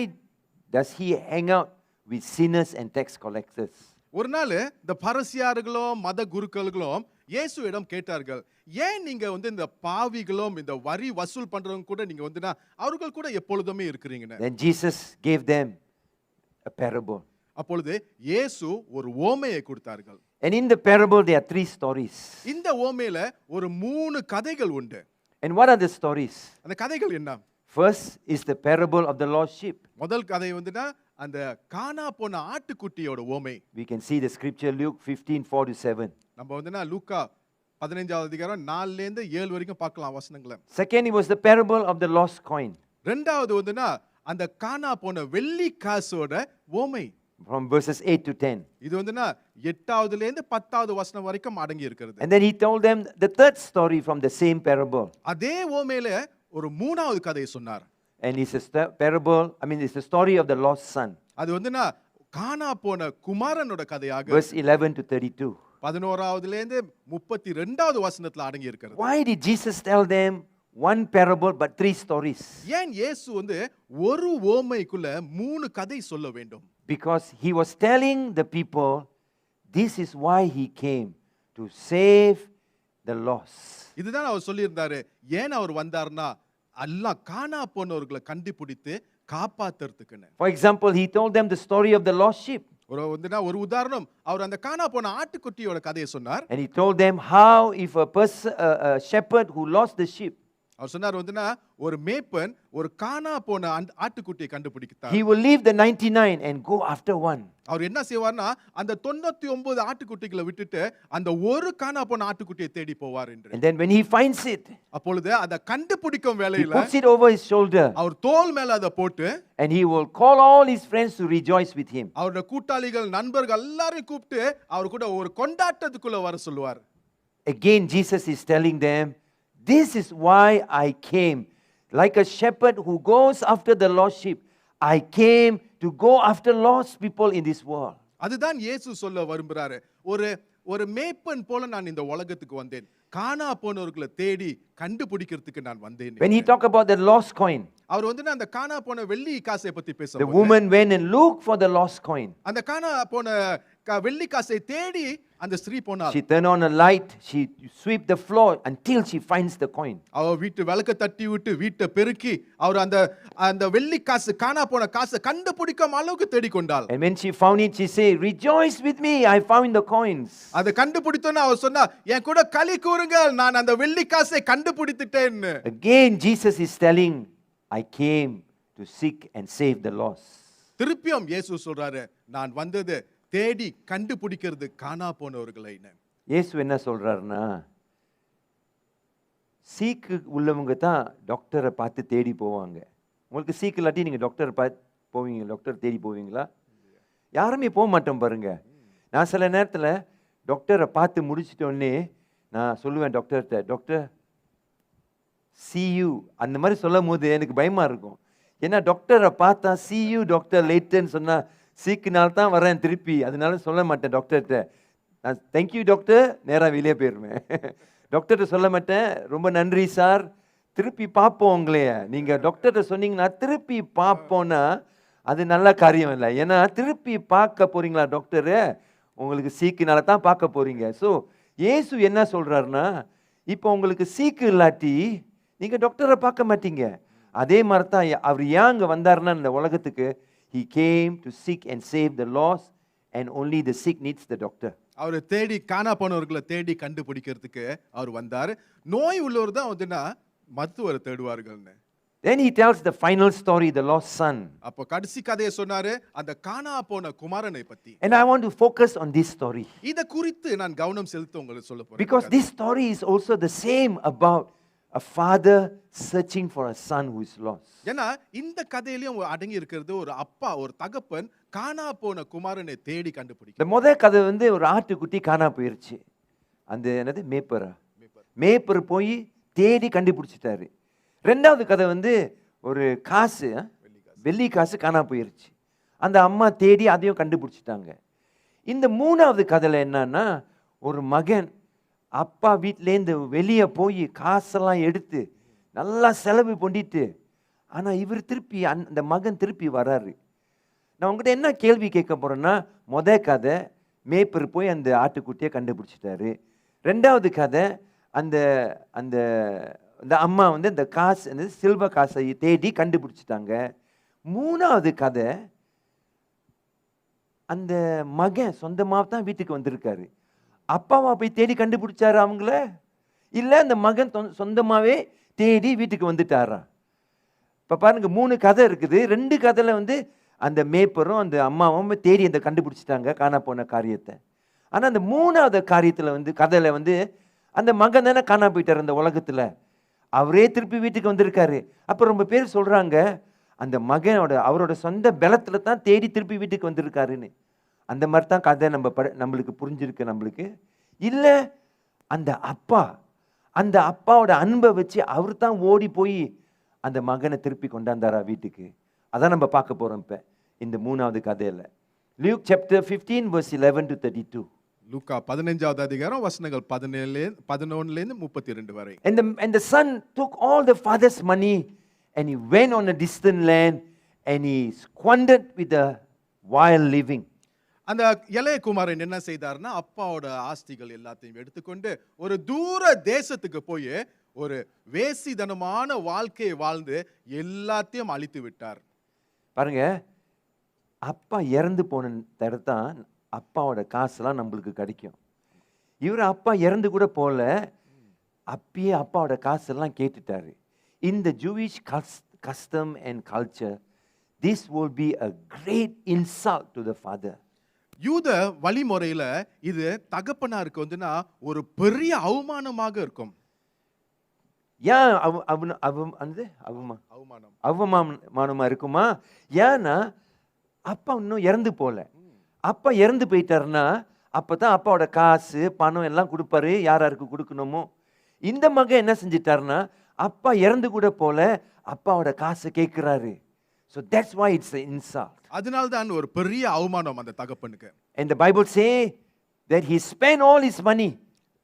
does he hang out with sinners and tax collectors? ஒரு நாள் இந்த பரிசேயர்களும் மத குருக்களும் இயேசுவிடம் கேட்டார்கள், ஏன் நீங்க இந்த பாவிகளும் இந்த வரி வசூல் பண்றவங்க கூட நீங்க அவர்கள் கூட எப்பொழுதுமே இருக்கிறீங்கன்னு. Then Jesus gave them a parable. அப்பொழுது இயேசு ஒரு ஓமையை கொடுத்தார்கள். And in the parable there are 3 stories. இந்த ஓமையில ஒரு 3 கதைகள் உண்டு. And what are the stories? அந்த கதைகள் என்ன? First is the parable of the lost sheep. முதல் கதை அந்த காணா போன ஆட்டுக்குட்டியோட ஓமை. We can see the scripture Luke 15:4-7. நம்ம லூக்கா 15வது அதிகாரம் 4ல இருந்து 7 வரைக்கும் பார்க்கலாம் வசனங்களை. Second, it was the parable of the lost coin. இரண்டாவது அந்த காணா போன வெள்ளி காசோட ஓமை. From verses 8 to 10. இது 8வதுல இருந்து 10வது வசனம் வரைக்கும் அடங்கி இருக்கிறது. And then he told them the third story from the same parable. அதே ஓமையில ஒரு 3வது கதையை சொன்னார். And it's a parable, it's the story of the lost son. அது காணா போன குமாரனோட கதையாக Verse 11 to 32. 11வதுல இருந்து 32வது வசனத்துல அடங்கி இருக்கிறது. Why did Jesus tell them one parable but 3 stories? ஏன் இயேசு ஒரு ஓமைக்குள்ள 3 கதை சொல்ல வேண்டும்? Because he was telling the people this is why he came to save the lost. இதுதான் அவர் சொல்லியிருந்தாரு. ஏன் அவர் வந்தார்னா எல்லாம் காணா போனவர்களை கண்டுபிடித்து காப்பாத்துறதுக்குன்னு. For example, he told them the story of the lost sheep. ஒரு உதாரணம் அவர் அந்த காணா போன ஆட்டுக்குட்டியோட கதையை சொன்னார். And he told them how if a shepherd who lost the sheep, அவர் சொன்னார் ஒரு மேய்ப்பன் ஒரு காணா போன ஆட்டுக்குட்டியை கண்டுபிடித்தார். he will leave the 99 and go after one. அவர் என்ன செய்வார்னா அந்த 99 ஆட்டுக்குட்டிகளை விட்டுட்டு அந்த ஒரு காணா போன ஆட்டுக்குட்டியை தேடி போவார் என்று. And then when he finds it, அப்பொழுது அத கண்டுபிடிக்கும் he வேளையில puts it over his shoulder அவர் தோள் மேல அத போட்டு and he will call all his friends to rejoice with him. அவருடைய கூட்டாளிகள் நண்பர்கள் எல்லாரையும் கூப்பிட்டு அவர் கூட ஒரு கொண்டாட்டத்துக்குள்ள வர சொல்லுவார். Again Jesus is telling them, this is why I came. Like a shepherd who goes after the lost sheep, I came to go after lost people in this world. அதுதான் இயேசு சொல்ல விரும்புறாரு. ஒரு மேய்ப்பன் போல நான் இந்த உலகத்துக்கு வந்தேன். காணா போனவர்களை தேடி கண்டுபிடிக்கிறதுக்கு நான் வந்தேன். When he talk about the lost coin, அவர் அந்த காணா போன வெள்ளி காசை பத்தி the பேசுறாரு. woman went and looked for the lost coin. அந்த காணா போன வெள்ளி காசை தேடி அந்த ஸ்திரீ போனாள். She turned on a light, she sweep the floor until she finds the coin. அவ வீட்டு விளக்க தட்டி விட்டு வீட்டை பெருக்கி அவர் அந்த வெள்ளி காசு காணா போன காசை கண்டுபிடிக்கும் அளவுக்கு தேடி கொண்டாள். And when she found it, she say, rejoice with me, I found the coins. அதை கண்டுபிடித்தோன்னா அவர் சொன்னா என் கூட களி கூறுங்கள் நான் அந்த வெள்ளி காசை கண்டுபிடித்துட்டேன்னு. Again Jesus is telling, I came to seek and save the lost. திருப்பியும் இயேசு சொல்றாரு நான் வந்தது தேடி கண்டுபிடிக்கிறது காணா போனவர்களை. இயேசு என்ன சொல்றாருன்னா, சீக்கு உள்ளவங்க தான் டாக்டரை பார்த்து தேடி போவாங்க. உங்களுக்கு சீக்கு இல்லாட்டி நீங்கள் டாக்டரை பார்த்து போவீங்க, டாக்டர் தேடி போவீங்களா? யாருமே போக மாட்டோம் பாருங்க. நான் சில நேரத்தில் டாக்டரை பார்த்து முடிச்சிட்டோன்னே நான் சொல்லுவேன் டாக்டர்கிட்ட, டாக்டர் see you அந்த மாதிரி சொல்லும் போது எனக்கு பயமா இருக்கும். ஏன்னா டாக்டரை பார்த்தா see you டாக்டர் லேட்டுன்னு சொன்னால் சீக்குனால தான் வரேன் திருப்பி, அதனால சொல்ல மாட்டேன் டாக்டர்கிட்ட. நான் தேங்க்யூ டாக்டர் நேராக வெளியே போயிடுவேன். டாக்டர்கிட்ட சொல்ல மாட்டேன் ரொம்ப நன்றி சார் திருப்பி பார்ப்போம் உங்களைய. நீங்கள் டாக்டர்கிட்ட சொன்னீங்கன்னா திருப்பி பார்ப்போன்னா அது நல்ல காரியம் இல்லை. ஏன்னா திருப்பி பார்க்க போறீங்களா டாக்டரு, உங்களுக்கு சீக்குனால தான் பார்க்க போறீங்க. ஸோ இயேசு என்ன சொல்றாருன்னா, இப்போ உங்களுக்கு சீக்கு இல்லாட்டி நீங்கள் டாக்டரை பார்க்க மாட்டீங்க. அதே மாதிரி தான் அவர் ஏன் அங்கே வந்தாருன்னா இந்த உலகத்துக்கு, he came to seek and save the lost and only the sick needs the doctor. அவர் தேடி காணா போனவர்களை தேடி கண்டுபிடிக்கிறதுக்கு அவர் வந்தார். நோய் உள்ளவர் தான் மருத்துவரை தேடுவார்கள்னு. Then he tells the final story, the lost son. அப்போ கடைசி கதையை சொன்னாரு அந்த காணா போன குமாரனை பத்தி. And I want to focus on this story. இத குறித்து நான் கவனம் செலுத்த உங்களுக்கு சொல்ல போறேன். Because this story is also the same about a father searching for a son who is lost. ஏன்னா இந்த கதையிலயும் அடங்கி இருக்கிறது ஒரு அப்பா, ஒரு தகப்பன் காணா போன குமாரனை தேடி கண்டுபிடிக்க. இந்த முதல் கதை வந்து ஒரு ஆட்டுக்குட்டி காணா போயிருச்சு. அந்த என்னது மேய்ப்பர் போய் தேடி கண்டுபிடிச்சிட்டாரு. ரெண்டாவது கதை வந்து ஒரு காசு, வெள்ளி காசு காணா போயிருச்சு. அந்த அம்மா தேடி அதையும் கண்டுபிடிச்சிட்டாங்க. இந்த மூணாவது கதையில் என்னன்னா, ஒரு மகன் அப்பா வீட்டிலேருந்து வெளியே போய் காசெல்லாம் எடுத்து நல்லா செலவு பண்ணிட்டு, ஆனால் இவர் திருப்பி அந்த மகன் திருப்பி வராரு. நான் உங்கள்கிட்ட என்ன கேள்வி கேட்க போகிறேன்னா, முதல் கதை மேய்ப்பர் போய் அந்த ஆட்டுக்குட்டியை கண்டுபிடிச்சிட்டாரு. ரெண்டாவது கதை அந்த அந்த அந்த அம்மா வந்து அந்த காசு, அந்த சில்வர் காசை தேடி கண்டுபிடிச்சிட்டாங்க. மூணாவது கதை அந்த மகன் சொந்தமாக தான் வீட்டுக்கு வந்திருக்காரு. அப்பாவா போய் தேடி கண்டுபிடிச்சாரு அவங்கள, இல்லை அந்த மகன் சொந்தமாகவே தேடி வீட்டுக்கு வந்துட்டாரா? இப்போ பாருங்க, 3 கதை இருக்குது. 2 கதையில் வந்து அந்த மேய்ப்பரும் அந்த அம்மாவும் தேடி அந்த கண்டுபிடிச்சிட்டாங்க காணா போன காரியத்தை. ஆனால் அந்த 3வது காரியத்தில் வந்து கதையில் வந்து அந்த மகன் தானே காணா போயிட்டார் அந்த உலகத்தில். அவரே திருப்பி வீட்டுக்கு வந்திருக்காரு. அப்போ ரொம்ப பேர் சொல்கிறாங்க, அந்த மகனோட அவரோட சொந்த பலத்தில் தான் தேடி திருப்பி வீட்டுக்கு வந்திருக்காருன்னு. அந்த மாதிரி தான் கதை நம்மளுக்கு புரிஞ்சிருக்கு. நம்மளுக்கு இல்லை, அந்த அப்பாவோட அன்பை வச்சு அவர் தான் ஓடி போய் அந்த மகனை திருப்பி கொண்டாந்தாரா வீட்டுக்கு. அதான் நம்ம பார்க்க போகிறோம் இப்போ இந்த 3வது கதையில். Luke chapter 15 verse 11 to 32. லூக்கா 15வது அதிகாரம் வசனங்கள் 11லேருந்து 32 வரை. And the son took all the father's money and he went on a distant land and he squandered with a wild living. அந்த இளைய குமாரன் என்ன செய்தார்னா, அப்பாவோட ஆஸ்திகள் எல்லாத்தையும் எடுத்துக்கொண்டு ஒரு தூர தேசத்துக்கு போய் ஒரு வேசிதனமான வாழ்க்கையை வாழ்ந்து எல்லாத்தையும் அழித்து விட்டார். பாருங்க, அப்பா இறந்து போன தடத்தான் அப்பாவோட காசுலாம் நம்மளுக்கு கிடைக்கும். இவர் அப்பா இறந்து கூட போல, அப்பயே அப்பாவோட காசெல்லாம் கேட்டுட்டாரு. In the Jewish custom and culture, this will be a great insult to the father. யூத வழிமுறையில இது தகப்பனாருக்கு வந்துனா ஒரு பெரிய அவமானமாக இருக்கும். ஏன் அவமானமா இருக்குமா? ஏன்னா அப்பா இன்னும் இறந்து போல. அப்பா இறந்து போயிட்டாருன்னா அப்பதான் அப்பாவோட காசு பணம் எல்லாம் கொடுப்பாரு யாருக்கு கொடுக்கணுமோ. இந்த மகன் என்ன செஞ்சிட்டாருன்னா, அப்பா இறந்து கூட போல அப்பாவோட காசு கேட்கிறாரு. So that's why it's an insult. அதனால தான் ஒரு பெரிய அவமானம் அந்த தகப்பனுக்கு. And the Bible say that he spent all his money.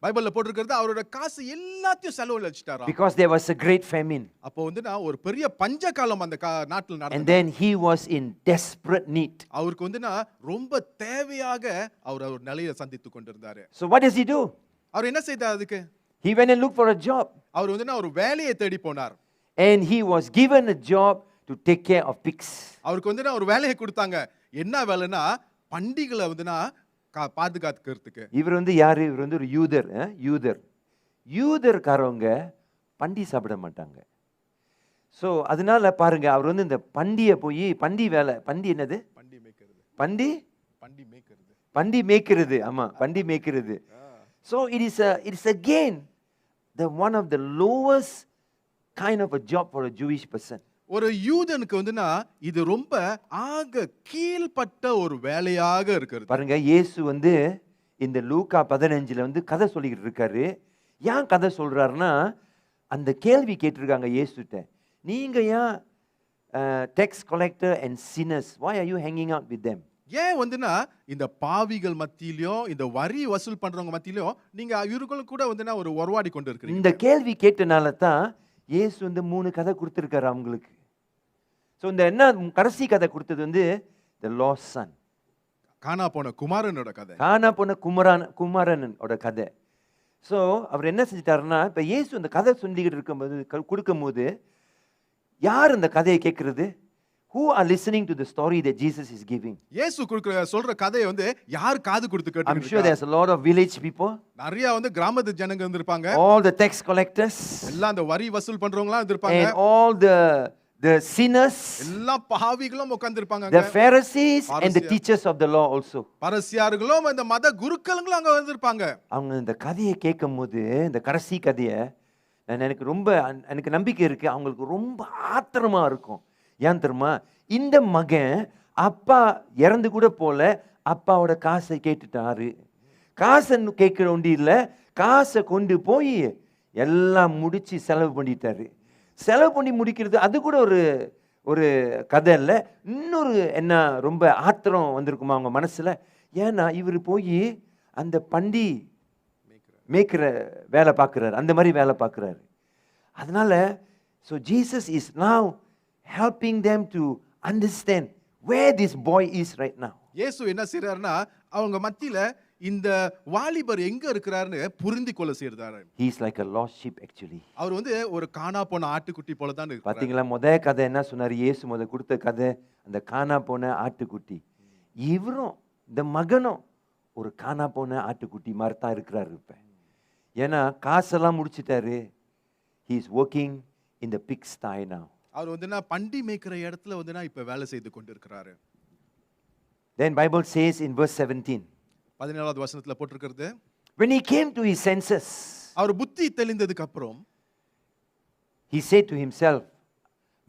பைபிள்ல போட்டிருக்கிறது அவரோட காசு எல்லாத்தையும் செலவுல வச்சிட்டாராம். Because there was a great famine. அப்போ வந்துனா ஒரு பெரிய பஞ்ச காலம் அந்த நாட்டில் நடந்தது. And then he was in desperate need. அவருக்கு வந்துனா ரொம்ப தேவையாக அவர் ஒரு நிலையை சந்தித்துக் கொண்டிருந்தாரு. So what does he do? அவர் என்ன செய்தார் அதுக்கு? He went and looked for a job. அவர் வந்துனா ஒரு வேலையை தேடி போனார். And he was given a job to take care of pigs. அவருக்கு வந்துனா ஒரு வேலையை கொடுத்தாங்க. என்ன வேலைனா பண்டிகளை வந்துனா பாதுகாத்துக்கிறதுக்கு. இவர் வந்து யாரு? இவர் வந்து ஒரு யூதர்காரவங்க பண்டி சாப்பிட மாட்டாங்க. ஸோ அதனால பாருங்க, அவர் வந்து இந்த பண்டியை போய் பண்டி என்னது? பண்டி மேய்க்கிறது. ஆமா, பண்டி மேய்க்கிறது. So it's again the one of the lowest kind of a job for a Jewish person. ஒரு யூதனுக்கு வந்துனா இது ரொம்ப ஆக கீழ்பட்ட ஒரு வேலையாக இருக்கிறது. பாருங்க, இயேசு வந்து இந்த லூக்கா 15ல வந்து கதை சொல்லிக்கிட்டு இருக்காரு. ஏன் கதை சொல்றாருன்னா, அந்த கேள்வி கேட்டிருக்காங்க இயேசுட்ட, நீங்க ஏன் tax collector and sinners, why are you hanging out with them? ஏன் வந்துனா இந்த பாவிகள் மத்தியிலயும் இந்த வரி வசூல் பண்றவங்க மத்தியிலயும் நீங்க இவர்களுக்கு கூட வந்துனா ஒரு உறவாடி கொண்டு இருக்கீங்க. இந்த கேள்வி கேட்டனால தான் இயேசு வந்து 3 கதை கொடுத்திருக்காரு அவங்களுக்கு. ஸோ இந்த என்ன கடைசி கதை கொடுத்தது வந்து the lost son, காணா போன குமாரனோட கதை. காணா போன குமாரனோட கதை. ஸோ அவர் என்ன செஞ்சிட்டாருன்னா, இப்போ இயேசு இந்த கதை சொல்லிக்கிட்டு இருக்கும்போது கொடுக்கும்போது யார் இந்த கதையை கேட்கறது? Who are listening to the story that Jesus is giving? இயேசு சொல்ற கதையை வந்து யார் காது கொடுத்து கேட்டுட்டு I'm sure there's a lot of village people. நிறைய வந்து கிராமத்து ஜனங்க இருந்திருப்பாங்க. All the tax collectors. எல்லாம் அந்த வரி வசூல் பண்றவங்க இருந்திருப்பாங்க. And all the sinners. எல்லா பாவிகளும் உட்கார்ந்திருப்பாங்க. The Pharisees and the teachers of the law also. பரிசேயர்களும் இந்த மத குருக்களும் அங்க வந்திருப்பாங்க. அவங்க இந்த கதையை கேட்கும்போது, இந்த கடைசி கதையை எனக்கு ரொம்ப எனக்கு நம்பிக்கை இருக்கு, அவங்களுக்கு ரொம்ப ஆத்திரமா இருக்கும். ஏன் தெரியுமா? இந்த மகன் அப்பா இறந்து கூட போல, அப்பாவோட காசை கேட்டுட்டாரு. காசை கேட்கிற ஒண்டி இல்லை, காசை கொண்டு போய் எல்லாம் முடிச்சு செலவு பண்ணிட்டாரு. செலவு பண்ணி முடிக்கிறது அது கூட ஒரு கதை இல்லை. இன்னொரு என்ன ரொம்ப ஆத்திரம் வந்திருக்குமா அவங்க மனசுல? ஏன்னா இவர் போய் அந்த பண்டி மேய்க்கிற வேலை பார்க்குறாரு, அந்த மாதிரி வேலை பார்க்குறாரு. அதனால so Jesus is now helping them to understand where this boy is right now. இயேசு என்ன செய்றாருன்னா அவங்க மத்தியில இந்த வாலிபர் எங்க இருக்கிறாருன்னு புரிந்து கொள்ள செய்றாரு. He is like a lost sheep actually. அவர் வந்து ஒரு காணா போன ஆட்டுக்குட்டி போல தான் இருக்கிறார். பாத்தீங்களா, கதை என்ன சொன்னார் இயேசு? கொடுத்த கதை அந்த காணா போன ஆட்டுக்குட்டி. இவரும் இந்த மகனும் ஒரு காணா போன ஆட்டுக்குட்டி மாதிரி தான் இருக்கிறாரு இப்ப. ஏன்னா காசெல்லாம் முடிச்சிட்டாரு. He is working in the pigsty now. அவர் வந்து பண்டி மேய்க்கிற இடத்துல வந்து இப்ப வேலை செய்து கொண்டிருக்கிறாரு. Then Bible says in verse 17. 17வது வசனத்துல போட்டிருக்கிறது, When he came to his senses, அவர் புத்தி தெளிந்ததுக்கு அப்புறம் he said to himself,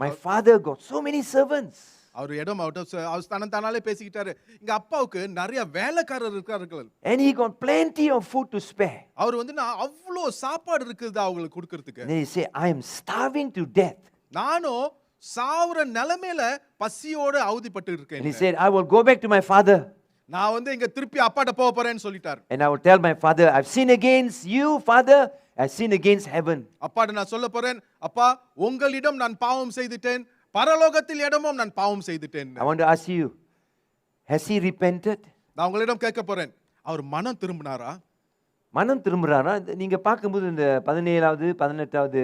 my father got so many servants. அவர் இடம் அவர் தனத்தானாலே பேசிக்கிட்டாரு, இங்க அப்பாவுக்கு நிறைய வேலைக்காரர் இருக்கார்கள். And he got plenty of food to spare. அவர் வந்து அவ்வளோ சாப்பாடு இருக்குது அவங்களுக்கு கொடுக்கிறதுக்கு. And then he said, I am starving to death. நானும் சாவுற நிலைமையில பசியோட அவதிப்பட்டு And இருக்கேன். he said, I will go back to my father. நான் வந்து இங்க திருப்பி அப்பாட்ட போக போறேன்னு சொல்லிட்டார். And I will tell my father, I've sinned against you, father. I've sinned against heaven. அப்பாட்ட நான் சொல்ல போறேன், அப்பா உங்களிடம் நான் பாவம் செய்துட்டேன், பரலோகத்தில் இடமும் நான் பாவம் செய்துட்டேன். I want to ask you, has he repented? நான் உங்களிடம் கேட்க போறேன், அவர் மனம் திரும்பினாரா? மனம் திரும்புறாரா? நீங்க பார்க்கும்போது இந்த 17வது 18வது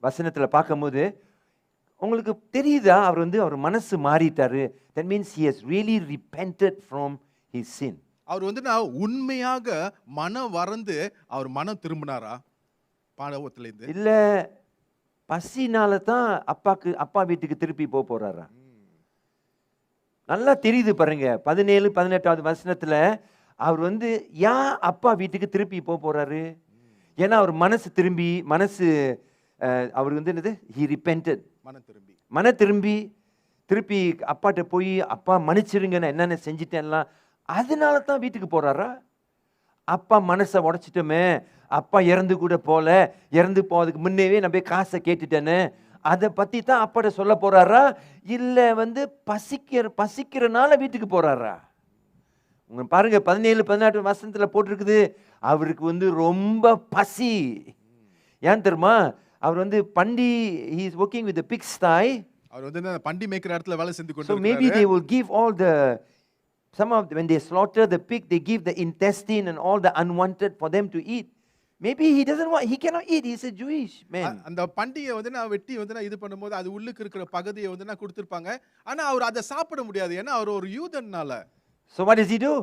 வசனத்துல பார்க்கும்போது உங்களுக்கு தெரியுதா அவர் மனசு மாறிட்டாரு? That means he has really repented from his sin. அவர் வந்து உண்மையாக மனம் வரந்து அவர் மனம் திரும்பினாரா பாவத்துல இருந்து? இல்ல பசினால தான் அப்பா வீட்டுக்கு திருப்பி போறாரா? நல்லா தெரியுது பாருங்க. 17 18வது வசனத்துல அவர் ஏன் அப்பா வீட்டுக்கு திருப்பி போறாரு? ஏன்னா அவர் மனசு அவர் என்னது? he repented. மனம் திருப்பி அப்பாட்ட போய் அப்பா மன்னிச்சிருங்க, நான் என்னென்ன செஞ்சிட்டேன்லாம், அதனால தான் வீட்டுக்கு போறாரா? அப்பா மனசை உடைச்சிட்டோமே, அப்பா இறந்து கூட போல, இறந்து போறதுக்கு முன்னேவே நான் போய் காசை கேட்டுட்டேன்னு, அதை பத்தி தான் அப்பாட்ட சொல்ல போறாரா? இல்ல பசிக்கிறனால வீட்டுக்கு போறாரா? உங்க பாருங்க 17 18 வசனத்துல போட்டிருக்குது, அவருக்கு ரொம்ப பசி. ஏன் தெரியுமா? அவர் பண்டி, he is working with the pigsty. அவர் பண்டி மேய்க்கிற இடத்துல வேலை செஞ்சு So maybe they will give all when they slaughter the pig, they give the intestine and all the unwanted for them to eat. Maybe he cannot eat, he's a Jewish man. அந்த பண்டியை வெட்டி இது பண்ணும்போது அது உள்ளுக்கு இருக்கிற பகுதியை கொடுத்திருப்பாங்க. ஆனா அவர் அதை சாப்பிட முடியாது, ஏன்னா அவர் ஒரு யூதன்னால. So what does he do?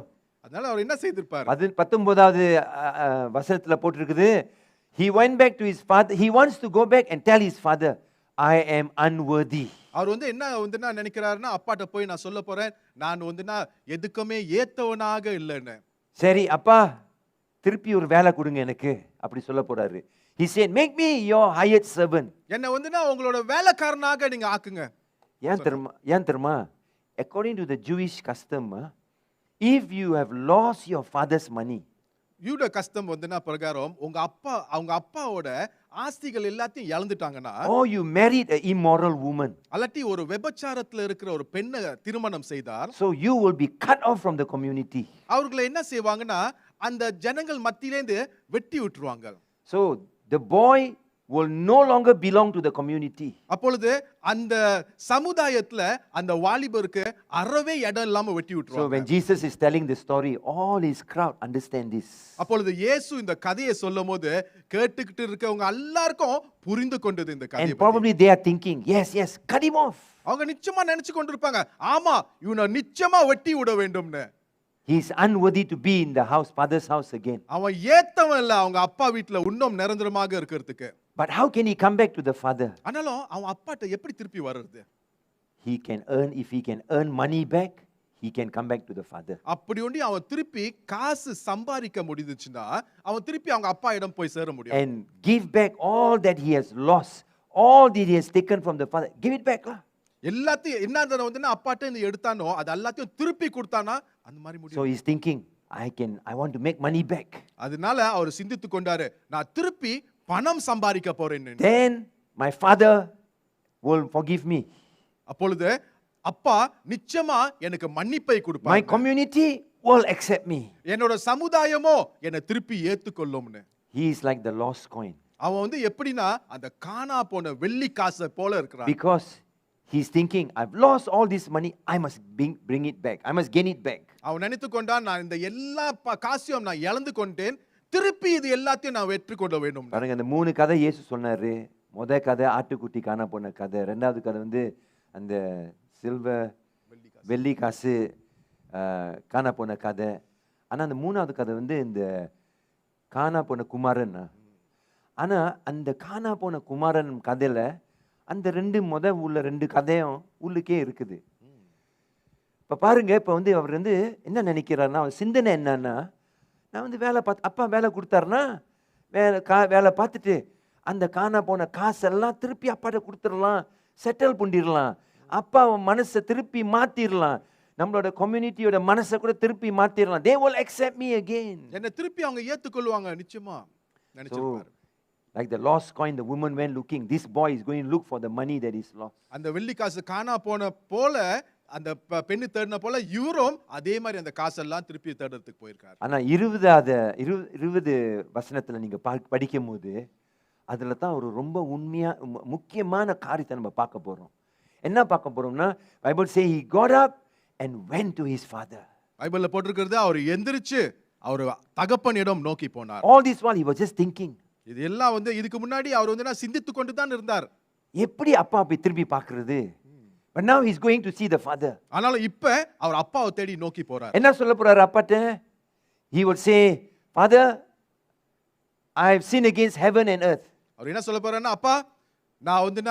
அதனால அவர் என்ன செய்திருப்பார்? 19வது வசனத்துல போட்டிருக்குது, he went back to his father. He wants to go back and tell his father, I am unworthy. அவர் என்ன நினைக்கிறாருன்னா, அப்பாட்ட போய் நான் சொல்ல போறேன், நான் எதுக்குமே ஏத்தவனாக இல்லைன்னு. சரி அப்பா, திருப்பி ஒரு வேலை கொடுங்க எனக்கு, அப்படி சொல்ல போறாரு. He said, make me your hired servant. என்ன உங்களோட வேலைக்காரனாக நீங்க ஆக்குங்க. ஏன் தெரியுமா? According to the Jewish custom, if you have lost your father's money, யூத கஸ்டம் பிரகாரம் அவங்க அப்பாவோட ஆஸ்திகள் எல்லாத்தையும் இழந்துட்டாங்கன்னா, or you married an immoral woman, அல்லாட்டி ஒரு விபச்சாரத்துல இருக்கிற ஒரு பெண்ணை திருமணம் செய்தார், so you will be cut off from the community. அவர்களை என்ன செய்வாங்கன்னா அந்த ஜனங்கள் மத்தியிலேந்து வெட்டி விட்டுருவாங்க. So the boy will no longer belong to the community. அப்பொழுது அந்த சமுதாயத்துல அந்த வாலிபருக்கு அறவே இடம் இல்லாம வெட்டி So விட்டுருவாங்க. when Jesus is telling the story, all his crowd understand this. அப்பொழுது இயேசு இந்த கதையை சொல்லும்போது கேட்டுக்கிட்டு இருக்கவங்க எல்லாருக்கும் புரிந்து கொண்டது இந்த கதையை And பத்தி. probably they are thinking, yes, cut him off. அவங்க நிச்சயமா நினைச்சு கொண்டிருப்பாங்க, ஆமா இவனை நிச்சயமா வெட்டி விட வேண்டும்னு. He is unworthy to be in the father's house again. அவன் ஏத்தவன் இல்ல அவங்க அப்பா வீட்டுல இன்னும் நிரந்தரமாக இருக்கிறதுக்கு. But how can he come back to the father? ஆனாலும் அவன் அப்பாட்ட எப்படி திருப்பி வர்றது? If he can earn money back, he can come back to the father. அப்படி ஒண்டி அவன் திருப்பி காசு சம்பாதிக்க முடிஞ்சுச்சுன்னா அவன் திருப்பி அவங்க அப்பா இடம் போய் சேர முடியும். And give back all that he has lost, all that he has taken from the father. Give it back lah. எல்லாத்தையும் என்ன வந்து அப்பாட்ட இருந்து எடுத்தானோ அது எல்லாத்தையும் திருப்பி கொடுத்தானா அந்த மாதிரி So முடியும். he's thinking, I want to make money back. அதனால அவர் சிந்தித்து கொண்டாரு, நான் திருப்பி பணம் சம்பாதிக்க போறேன். Then my father will forgive me. அப்பொழுது அப்பா நிச்சயமா எனக்கு மன்னிப்பை My கொடுப்பார். community will accept me. என்னோட சமுதாயமோ என்னை திருப்பி ஏத்துக்கொள்ளும்னு. He is like the lost coin. அவன் வந்து எப்படின்னா அந்த காணா போன வெள்ளி காசை போல இருக்கிறான். Because he's thinking, I've lost all this money, I must bring it back. I must gain it back. அவன் நினைத்து கொண்டான், நான் இந்த எல்லா காசையும் நான் இழந்து கொண்டேன், திருப்பி இது எல்லாத்தையும் நான் வெற்றி கொள்ள வேண்டும். பாருங்க, அந்த 3 கதை இயேசு சொன்னாரு. முதல் கதை ஆட்டுக்குட்டி காணா போன கதை, ரெண்டாவது கதை வந்து அந்த சில்வர் வெள்ளி காசு காணா போன கதை. ஆனா அந்த 3வது கதை வந்து இந்த காணா போன குமாரன். ஆனா அந்த காணா போன குமாரன் கதையில அந்த உள்ள 2 கதையும் உள்ளுக்கே இருக்குது. இப்ப பாருங்க, இப்ப வந்து அவர் வந்து என்ன நினைக்கிறாருன்னா, அவர் சிந்தனை என்னன்னா, நான் வந்து அப்பா வேலை கொடுத்தாருன்னா வேலை பார்த்துட்டு அந்த காணா போன காசெல்லாம் திருப்பி அப்பாட்ட கொடுத்துடலாம், செட்டில் பண்ணிடலாம், அப்பா மனசை திருப்பி மாத்திரலாம், நம்மளோட கம்யூனிட்டியோட மனசை கூட திருப்பி மாத்திரலாம். They will accept me again. என்னை திருப்பி அவங்க ஏத்துக்கொள்வாங்க நிச்சயமா நினைச்சிருப்பாரு. Like the lost coin, the woman went looking. This boy is going to look for the money that is lost. அந்த வெள்ளி காசு காணா போன போல அந்த பெண்ணு தேடின போல இவரும் அதே மாதிரி அந்த காசெல்லாம் திருப்பி தேடுறதுக்கு போயிருக்காரு. ஆனா 20 வசனத்துல நீங்க படிக்கும் போது அதுல தான் ஒரு ரொம்ப முக்கியமான காரியத்தை நம்ம பார்க்க போறோம். என்ன பார்க்க போறோம்னா, Bible say he got up and went to his father. பைபிள்ல போட்டிருக்கிறது அவர் எந்திரிச்சு அவர் தகப்பனிடம் நோக்கி போனார். All this while he was just thinking. இது எல்லாம் வந்து இதுக்கு முன்னாடி அவர் வந்து சிந்தித்து கொண்டு தான் இருந்தார். எப்படி அப்பா போய் திருப்பி பார்க்கிறது? But now he's going to see the father. ஆனால இப்ப அவர் அப்பாவை தேடி நோக்கி போறார். என்ன சொல்ல போறாரு அப்பாட்ட? He would say, Father, I have sinned against heaven and earth. அவர் என்ன சொல்ல போறாருன்னா, அப்பா நான் வந்து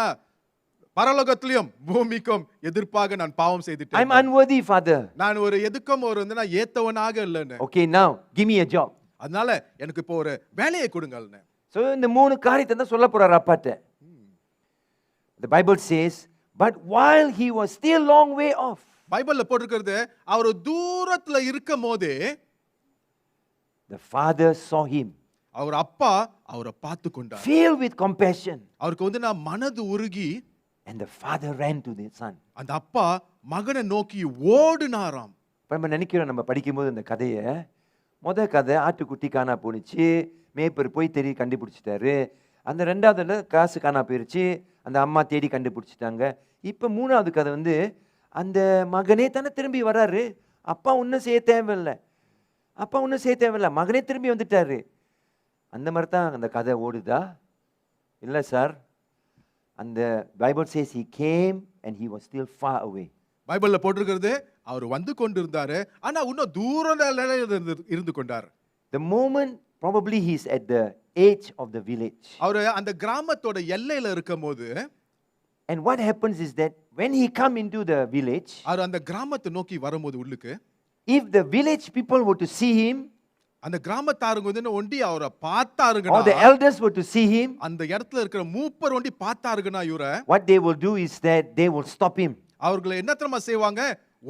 பரலோகத்திலும் பூமிக்கும் எதிர்ப்பாக நான் பாவம் செய்துட்டேன். I'm unworthy, Father. நான் ஒரு எதுக்கும் ஒரு வந்து ஏத்தவனாக இல்லைன்னு. Okay, now give me a job. அதனால எனக்கு இப்போ ஒரு வேலையை கொடுங்கள்னு. So இந்த 3 காரியத்தை தான் சொல்ல போறாரு அப்பாட்ட. The Bible says, but while he was still long way off. பைபிள்ல போட்டிருக்கிறது, அவர் தூரத்துல இருக்கும்போதே the father saw him. அவர் அப்பா அவரை பார்த்து கொண்டார். Filled with compassion. அவருக்கு வந்து மனது உருகி, and the father ran to the son. அந்த அப்பா மகனை நோக்கி ஓடினாராம். நம்ம நினைக்கிறோம், நம்ம படிக்கும்போது இந்த கதையை, முதல் கதை ஆட்டுக்குட்டி காணா போனுச்சு, மேய்ப்பர் போய் தேடி கண்டுபிடிச்சிட்டாரு. அந்த 2வதுல காசு காணா போயிருச்சு, அந்த அம்மா தேடி கண்டுபிடிச்சிட்டாங்க. இப்போ 3வது கதை வந்து அந்த மகனே தானே திரும்பி வராரு. அப்பா ஒன்றும் செய்ய தேவையில்லை, மகனே திரும்பி வந்துட்டாரு. அந்த மாதிரி தான் அந்த கதை ஓடுதா? இல்லை சார், அந்த Bible says he came and he was still far away. பைபிள்ல போட்டிருக்கிறது, அவர் வந்து கொண்டிருந்தாரு, ஆனா இன்னும் தூரத்துல இருந்து கொண்டார். The moment probably he's at the edge of the village. அவர் அந்த கிராமத்தோட எல்லையில இருக்கும்போது, and what happens is that when he come into the village, அவர் அந்த கிராமத்தை நோக்கி வரும்போது உள்ளுக்கு, if the village people were to see him, அந்த கிராமத்தாருங்க வந்து ஒண்டி அவரை பார்த்தாருங்கன்னா, or the elders were to see him, அந்த இடத்துல இருக்கிற மூப்பர் ஒண்டி பார்த்தாருங்கன்னா இவரை, what they will do is that they will stop him. அவர்களை என்ன தெரியுமா செய்வாங்க?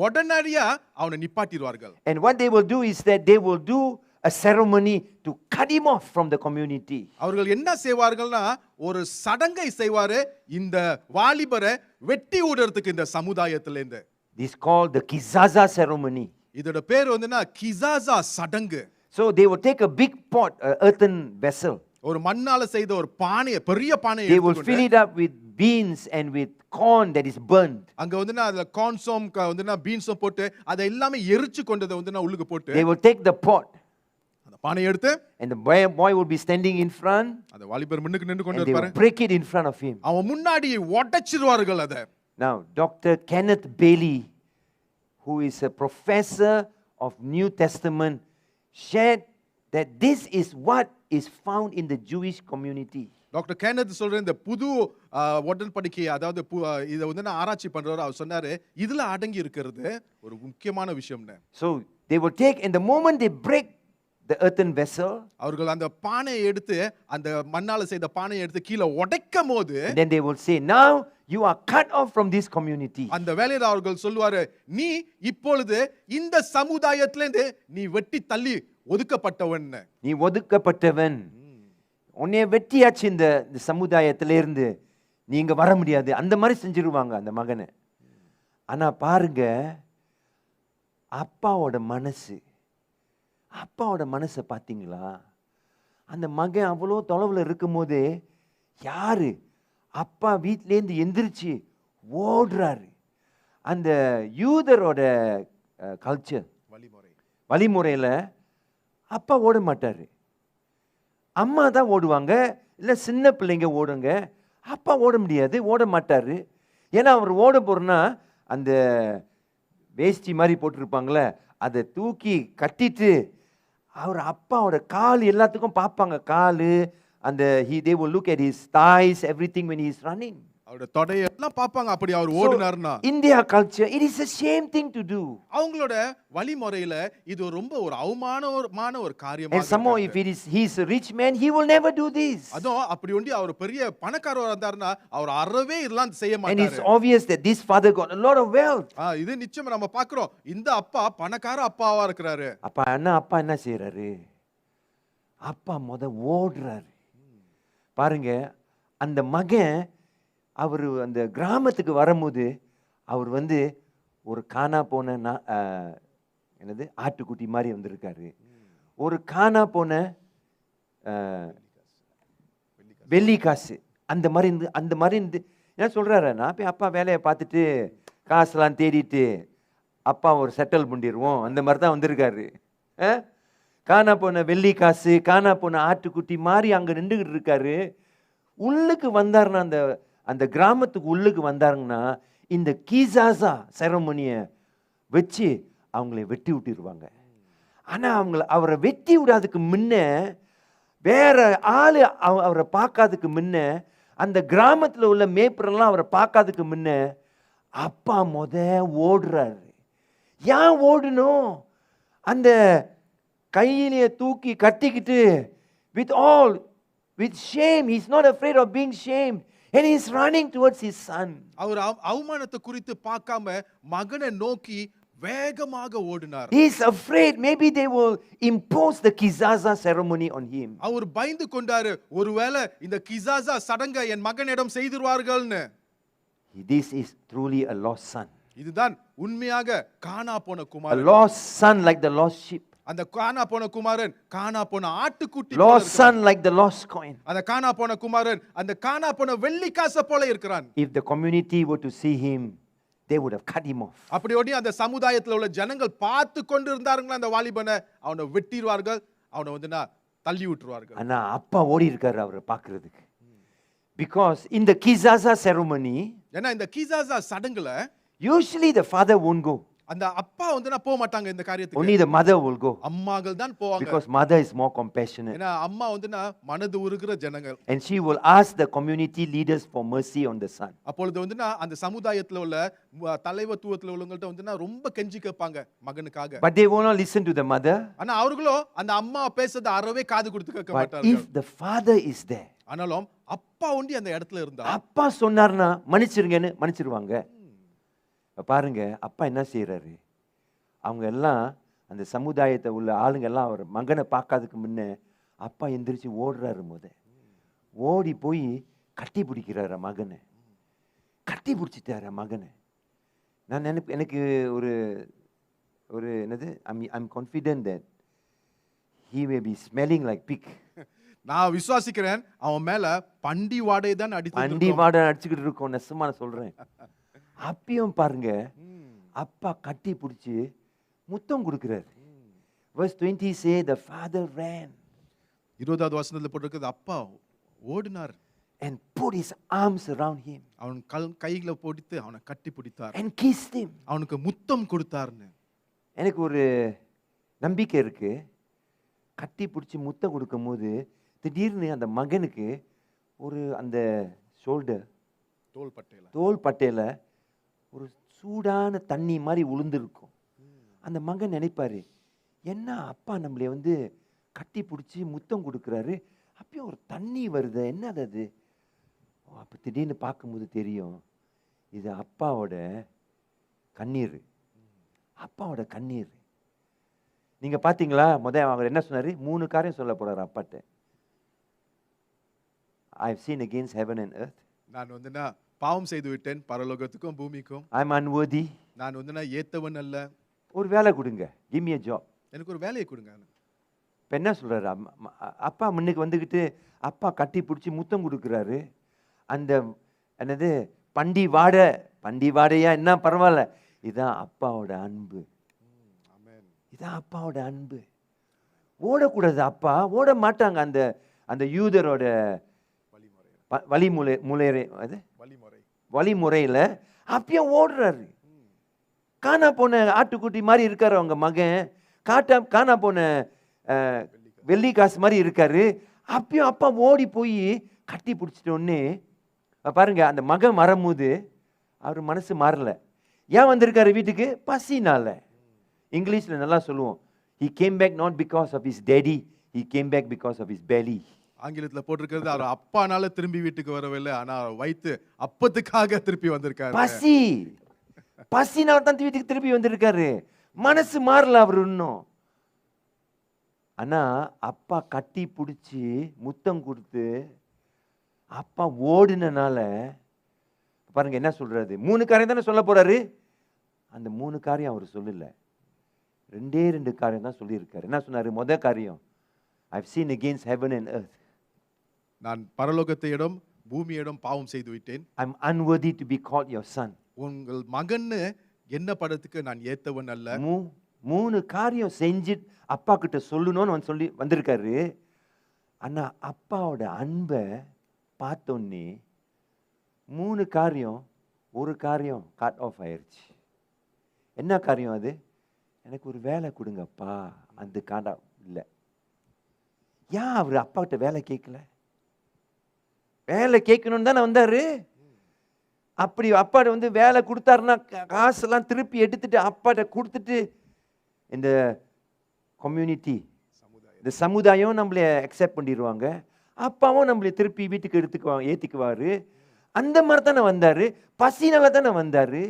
உடனடியா அவனை நிப்பாட்டிடுவார்கள். And what they will do is that they will do a ceremony to cut him off from the community. அவர்கள் என்ன செய்வார்கள்னா, ஒரு சடங்கை செய்வாரு, இந்த வாலிபரை வெட்டி விடுறதுக்கு இந்த சமுதாயத்திலிருந்து. This called the kizaza ceremony. இதோட பேர் வந்துனா கிசாசா சடங்கு. So they will take a big pot, an earthen vessel. ஒரு மண்ணால செய்த ஒரு பானையை, பெரிய பானையை They will fill it up with beans and with corn that is burnt. அங்க வந்துனா அதுல கார்ன்ஸும் வந்துனா பீன்ஸும் போட்டு அதை எல்லாமே எரிச்சு கொண்டதை வந்துனா உள்ளுக்கு போட்டு, They will take the pot, அந்த பானையை எடுத்து, and the boy will be standing in front, அந்த வாலிபர் முன்னுக்கு நின்னு கொண்டு and they இருப்பாரு. will break it in front of him. அவன் முன்னாடி உடைச்சிடுவார்கள் அதை. Now, Dr. Kenneth Bailey, who is a professor of New Testament, shared that this is what is found in the Jewish community. Doctor Kenneth சொல்ற இந்த புது உடன்படிக்கை, அதாவது இதை வந்து நான் ஆராய்ச்சி பண்றவர் அவர் சொன்னாரு, இதுல அடங்கி இருக்கிறது ஒரு முக்கியமான விஷயம்னு. So they will take, and the moment they break the earthen vessel, அவர்கள் அந்த பானையை எடுத்து, அந்த மண்ணால செய்த பானையை எடுத்து கீழே உடைக்கும் போது, then they will say, now you are cut off from this community. அந்த வேளையில அவர்கள் சொல்லுவாரு, நீ இப்பொழுது இந்த சமுதாயத்திலிருந்து நீ வெட்டி தள்ளி ஒதுக்கப்பட்டவன். நீ ஒதுக்கப்பட்டவன், உன்னைய வெட்டியாச்சு இந்த சமுதாயத்திலிருந்து, நீங்க வர முடியாது, அந்த மாதிரி செஞ்சிருவாங்க அந்த மகனை. ஆனா பாருங்க, அப்பாவோட மனசை பார்த்தீங்களா? அந்த மகன் அவ்வளோ தொலைவில் இருக்கும் போது யாரு அப்பா வீட்டிலேருந்து எந்திரிச்சு ஓடுறாரு. அந்த யூதரோட கல்ச்சர், வழிமுறையில் அப்பா ஓட மாட்டாரு, அம்மா தான் ஓடுவாங்க, இல்லை சின்ன பிள்ளைங்க ஓடுங்க. அப்பா ஓட முடியாது, ஓட மாட்டாரு. ஏன்னா அவர் ஓட போறனா அந்த வேஷ்டி மாதிரி போட்டிருப்பாங்களே, அதை தூக்கி கட்டிட்டு அவர் அப்பாவோட கால் எல்லாத்துக்கும் பார்ப்பாங்க. கால் அந்த they will look at his thighs, everything when he is running. அவரோட தொடையெல்லாம் பார்ப்பாங்க அப்படி அவர் ஓடுனார்னா. In their culture it is a shame thing to do. அவங்களோட வழிமுறையில இது ரொம்ப ஒரு அவமானமான ஒரு காரியமா And somehow if he is a rich man, he will never do this. அதோ அப்படி ஒண்டி அவர் பெரிய பணக்காரரா இருந்தாருன்னா அவர் அறவே இதெல்லாம் செய்ய And மாட்டாரு. it's obvious that this father got a lot of wealth. இது நிச்சயமா நம்ம பார்க்கிறோம், இந்த அப்பா பணக்கார அப்பாவா இருக்கிறாரு. அப்பா என்ன செய்யறாரு? அப்பா ஓடுறாரு. பாருங்க, அந்த மகன் அவர் அந்த கிராமத்துக்கு வரும்போது அவர் ஒரு காணா போன என்னது ஆட்டுக்குட்டி மாதிரி வந்திருக்காரு. ஒரு காணா போன வெள்ளி காசு அந்த மாதிரி என்ன சொல்றாரு, நான் போய் அப்பா வேலையை பார்த்துட்டு காசுலாம் தேடிட்டு அப்பா ஒரு செட்டில் பண்ணிடுவோம், அந்த மாதிரி தான் வந்திருக்காரு. காணா போன வெள்ளி காசு, காணா போன ஆட்டுக்குட்டி மாதிரி அங்கே நின்றுகிட்டு இருக்காரு. உள்ளுக்கு வந்தாருன்னா, அந்த கிராமத்துக்கு உள்ளுக்கு வந்தாருங்கன்னா இந்த கீசாசா செரமோனியை வச்சு அவங்களை வெட்டி விட்டுருவாங்க. ஆனால் அவரை வெட்டி விடாதுக்கு முன்ன, வேற ஆள் அவரை பார்க்காதுக்கு முன்ன, அந்த கிராமத்தில் உள்ள மேய்ப்பரெல்லாம் அவரை பார்க்காதுக்கு முன்ன அப்பா ஓடுறாரு. ஏன் ஓடணும்? அந்த கையிலேயே தூக்கி கட்டிக்கிட்டு with shame, he's not afraid of being shamed, and he's running towards his son. அவர் அவமானத்தை குறித்து பார்க்காம மகனை நோக்கி வேகமாக ஓடினார். He is afraid maybe they will impose the kizaza ceremony on him. அவர் பயந்து கொண்டாரு, ஒருவேளை இந்த கிசாசா சடங்கை என் மகனிடம் செய்திருவார்கள்னு. This is truly a lost son. இதுதான் உண்மையாக காணா போன A Kumaran. lost son like the lost sheep. அந்த காணா போன குமாரன் காணா போன ஆட்டுக்குட்டி. Lost son like the lost coin. அந்த காணா போன குமாரன் அந்த காணா போன வெள்ளி காசை போல இருக்கிறான். If the community were to see him, they would have cut him off. அப்படி ஓடி அந்த சமுதாயத்தில் உள்ள ஜனங்கள் பார்த்து கொண்டு இருந்தாருங்களா, அந்த வாலிபனை அவனை வெட்டிடுவார்கள், அவனை தள்ளி விட்டுருவார்கள். ஆனா அப்பா ஓடி இருக்காரு அவரை பார்க்கிறதுக்கு. Because in the kizaza ceremony, ஏன்னா இந்த கிசாசா சடங்குல usually the father won't go. அந்த அப்பா போக மாட்டாங்க இந்த காரியத்துக்கு. Only the mother will go. அம்மாகள் தான் போவாங்க. Because mother is more compassionate. ஏன்னா அம்மா மனது உருகுற ஜனங்கள். And she will ask the community leaders for mercy on the son. அப்பொழுது அந்த சமுதாயத்துல உள்ள தலைவத்துவத்துல உள்ளவங்கள்ட்ட ரொம்ப கெஞ்சி கேட்பாங்க மகனுக்காக. But they will not listen to the mother. ஆனா அவர்களோ அந்த அம்மா பேசுறத அறவே காது கொடுத்து கேட்க But மாட்டார்கள். if the father is there, ஆனாலும் அப்பா அந்த இடத்துல இருந்தா, அப்பா சொன்னார்னா மன்னிச்சிருங்கன்னு மன்னிச்சிருவாங்க. பாருங்க, அப்பா என்ன செய்யறாரு? அவங்க எல்லாம் அந்த சமுதாயத்தை உள்ள ஆளுங்க எல்லாம் அவர் மகனை பார்க்காதுக்கு முன்ன அப்பா எந்திரிச்சு ஓடுறாரு. ஓடி போய் கட்டி பிடிக்கிறாரு மகனை. கட்டி பிடிச்சிட்டாரு மகனை. நான் எனக்கு ஒரு என்னது, I'm confident that he may be smelling like pig. நான் விசுவாசிக்கிறேன் அவன் மேல பண்டி வாடை தான் பண்டி வாடை அடிச்சுக்கிட்டு இருக்கோம். நெசமா நான் சொல்றேன். அப்பயும் பாருங்க, அப்பா கட்டி பிடிச்சி முத்தம் கொடுக்கிறார். Verse 20 say the father ran. 20வது வசனத்துல போட்டிருக்குது, அப்பா ஓடினார். And put his arms around him. அவன் கைகளை போட்டு அவனை கட்டி பிடித்தார். And kissed him. அவனுக்கு முத்தம் கொடுத்தார்னு. எனக்கு ஒரு நம்பிக்கை இருக்கு, கட்டி பிடிச்சி முத்தம் கொடுக்கும் போது திடீர்னு அந்த மகனுக்கு ஒரு அந்த ஷோல்டர் தோல் பட்டையில தோல் பட்டையில் ஒரு சூடான தண்ணி மாதிரி உளுந்துருக்கும். அந்த மகன் நினைப்பாரு, என்ன அப்பா நம்மளை வந்து கட்டி பிடிச்சி முத்தம் கொடுக்குறாரு, அப்பயும் ஒரு தண்ணி வருது, என்னது அது? அப்போ திடீர்னு பார்க்கும்போது தெரியும், இது அப்பாவோட கண்ணீர். அப்பாவோட கண்ணீர். நீங்கள் பார்த்தீங்களா? அவர் என்ன சொன்னார்? 3 காரியம் சொல்ல போகிறார் அப்பாட்ட. I have sinned against heaven and earth. நான் வந்து நான் பாவம் செய்து விட்டேன் பரலோகத்துக்கும் பூமிக்கும். I am unworthy. நான் வந்து நான் ஏத்தவன் அல்ல. ஒரு வேலை கொடுங்க, give me a job. எனக்கு ஒரு வேலையை கொடுங்க. இப்போ என்ன சொல்கிறாரு? அப்பா முன்னுக்கு வந்துக்கிட்டு அப்பா கட்டி பிடிச்சி முத்தம் கொடுக்குறாரு. அந்த என்னது பண்டி வாடையா என்ன பரவாயில்ல, இதுதான் அப்பாவோட அன்பு. இதான் அப்பாவோட அன்பு. ஓடக்கூடாது. அப்பா ஓட மாட்டாங்க. அந்த அந்த யூதரோட வழிமுறையில் அப்பயும் ஓடுறாரு. காணா போன ஆட்டுக்குட்டி மாதிரி இருக்காரு அவங்க மகன். காணா போன வெள்ளி காசு மாதிரி இருக்காரு. அப்பயும் அப்பா ஓடி போய் கட்டி பிடிச்சிட்டோன்னே பாருங்க, அந்த மகன் வரும்போது அவர் மனசு மாறல. ஏன் வந்திருக்காரு வீட்டுக்கு? பசினால. இங்கிலீஷில் நல்லா சொல்லுவோம், he came back not because of his daddy, he came back because of his belly. ஆங்கிலத்தில் போட்டிருக்கிறது, அவர் அப்பானால திரும்பி வீட்டுக்கு வரவில்லை, ஆனா வயிற்று அப்பத்துக்காக திருப்பி வந்திருக்காரு. பசினால தான் வீட்டுக்கு திருப்பி வந்திருக்காரு. மனசு மாறல அவர் இன்னும். ஆனா அப்பா கட்டி பிடிச்சி முத்தம் கொடுத்து அப்பா ஓடினால பாருங்க என்ன சொல்றாரு. 3 காரியம் தானே சொல்ல போறாரு. அந்த 3 காரியம் அவர் சொல்லல, 2 காரியம் தான் சொல்லியிருக்காரு. என்ன சொன்னாரு? முதல் காரியம், I've sinned against heaven and earth. நான் பரலோகத்தையிடம் பூமியிடம் பாவம் செய்து விட்டேன். I'm unworthy to be called your son. உங்கள் மகன்னு என்ன படத்துக்கு நான் ஏத்தவன் அல்ல. 3 காரியம் செஞ்சு அப்பா கிட்ட சொல்லணும்னு சொல்லி வந்திருக்காரு. ஆனா அப்பாவோட அன்பை பார்த்தோன்னே 3 காரியம், ஒரு காரியம் கட் ஆஃப் ஆயிடுச்சு. என்ன காரியம் அது? எனக்கு ஒரு வேலை கொடுங்கப்பா. அந்த காண்டா இல்லை. ஏன் அவர் அப்பா கிட்ட வேலை கேட்கல? வேலை கேட்கணும்னு தானே வந்தாரு. அப்படி அப்பாட்ட வந்து வேலை கொடுத்தாருன்னா காசெல்லாம் திருப்பி எடுத்துட்டு அப்பாட்ட கொடுத்துட்டு இந்த கம்யூனிட்டி, இந்த சமுதாயம் நம்மளை அக்செப்ட் பண்ணிடுவாங்க. அப்பாவும் நம்மளை திருப்பி வீட்டுக்கு ஏற்றிக்குவாரு. அந்த மாதிரி தானே வந்தார். பசினால தானே வந்தார்.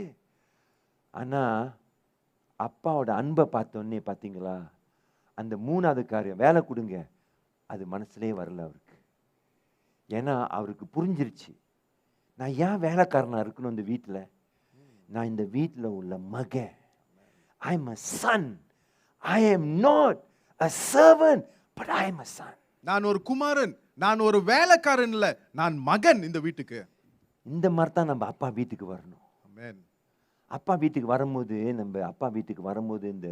ஆனால் அப்பாவோட அன்பை பார்த்தோன்னே பார்த்தீங்களா, அந்த 3வது காரியம் வேலை கொடுங்க, அது மனசுலேயே வரல அவருக்கு. ஏன்னா அவருக்கு புரிஞ்சிருச்சு, நான் ஏன் வேலைக்காரனாக இருக்கணும் இந்த வீட்டில்? நான் இந்த வீட்டில் உள்ள மகன். I am a son. I am not a servant, but I am a son. நான் ஒரு குமாரன், நான் ஒரு வேலைக்காரன் இல்ல, நான் மகன் இந்த வீட்டுக்கு. இந்த மாதிரி தான் நம்ம அப்பா வீட்டுக்கு வரணும். ஆமென். அப்பா வீட்டுக்கு வரும்போது இந்த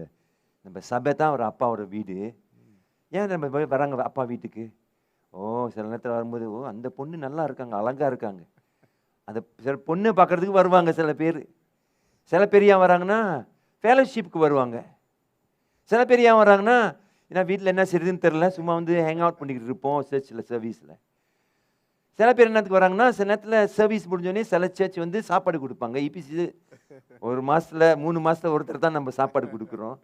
நம்ம சபை தான் ஒரு அப்பாவோட வீடு. ஏன் நம்ம வராங்க அப்பா வீட்டுக்கு? சில நேரத்தில் வரும்போது அந்த பொண்ணு நல்லா இருக்காங்க, அழகா இருக்காங்க, அந்த சில பொண்ணு பார்க்கறதுக்கு வருவாங்க. சில பேர் ஏன் வராங்கன்னா ஃபெலோஷிப்புக்கு வருவாங்க. சில பேர் ஏன் வராங்கன்னா ஏன்னா வீட்டில் என்ன செய்யுதுன்னு தெரில, சும்மா வந்து ஹேங் அவுட் பண்ணிக்கிட்டு இருப்போம் சர்ச்சில், சர்வீஸில். சில பேர் என்னத்துக்கு வராங்கன்னா சில நேரத்தில் சர்வீஸ் முடிஞ்சோடனே சில சர்ச் வந்து சாப்பாடு கொடுப்பாங்க. இபிசி 1 மாதத்தில் 3 மாதத்தில் ஒருத்தர் தான் நம்ம சாப்பாடு கொடுக்குறோம்.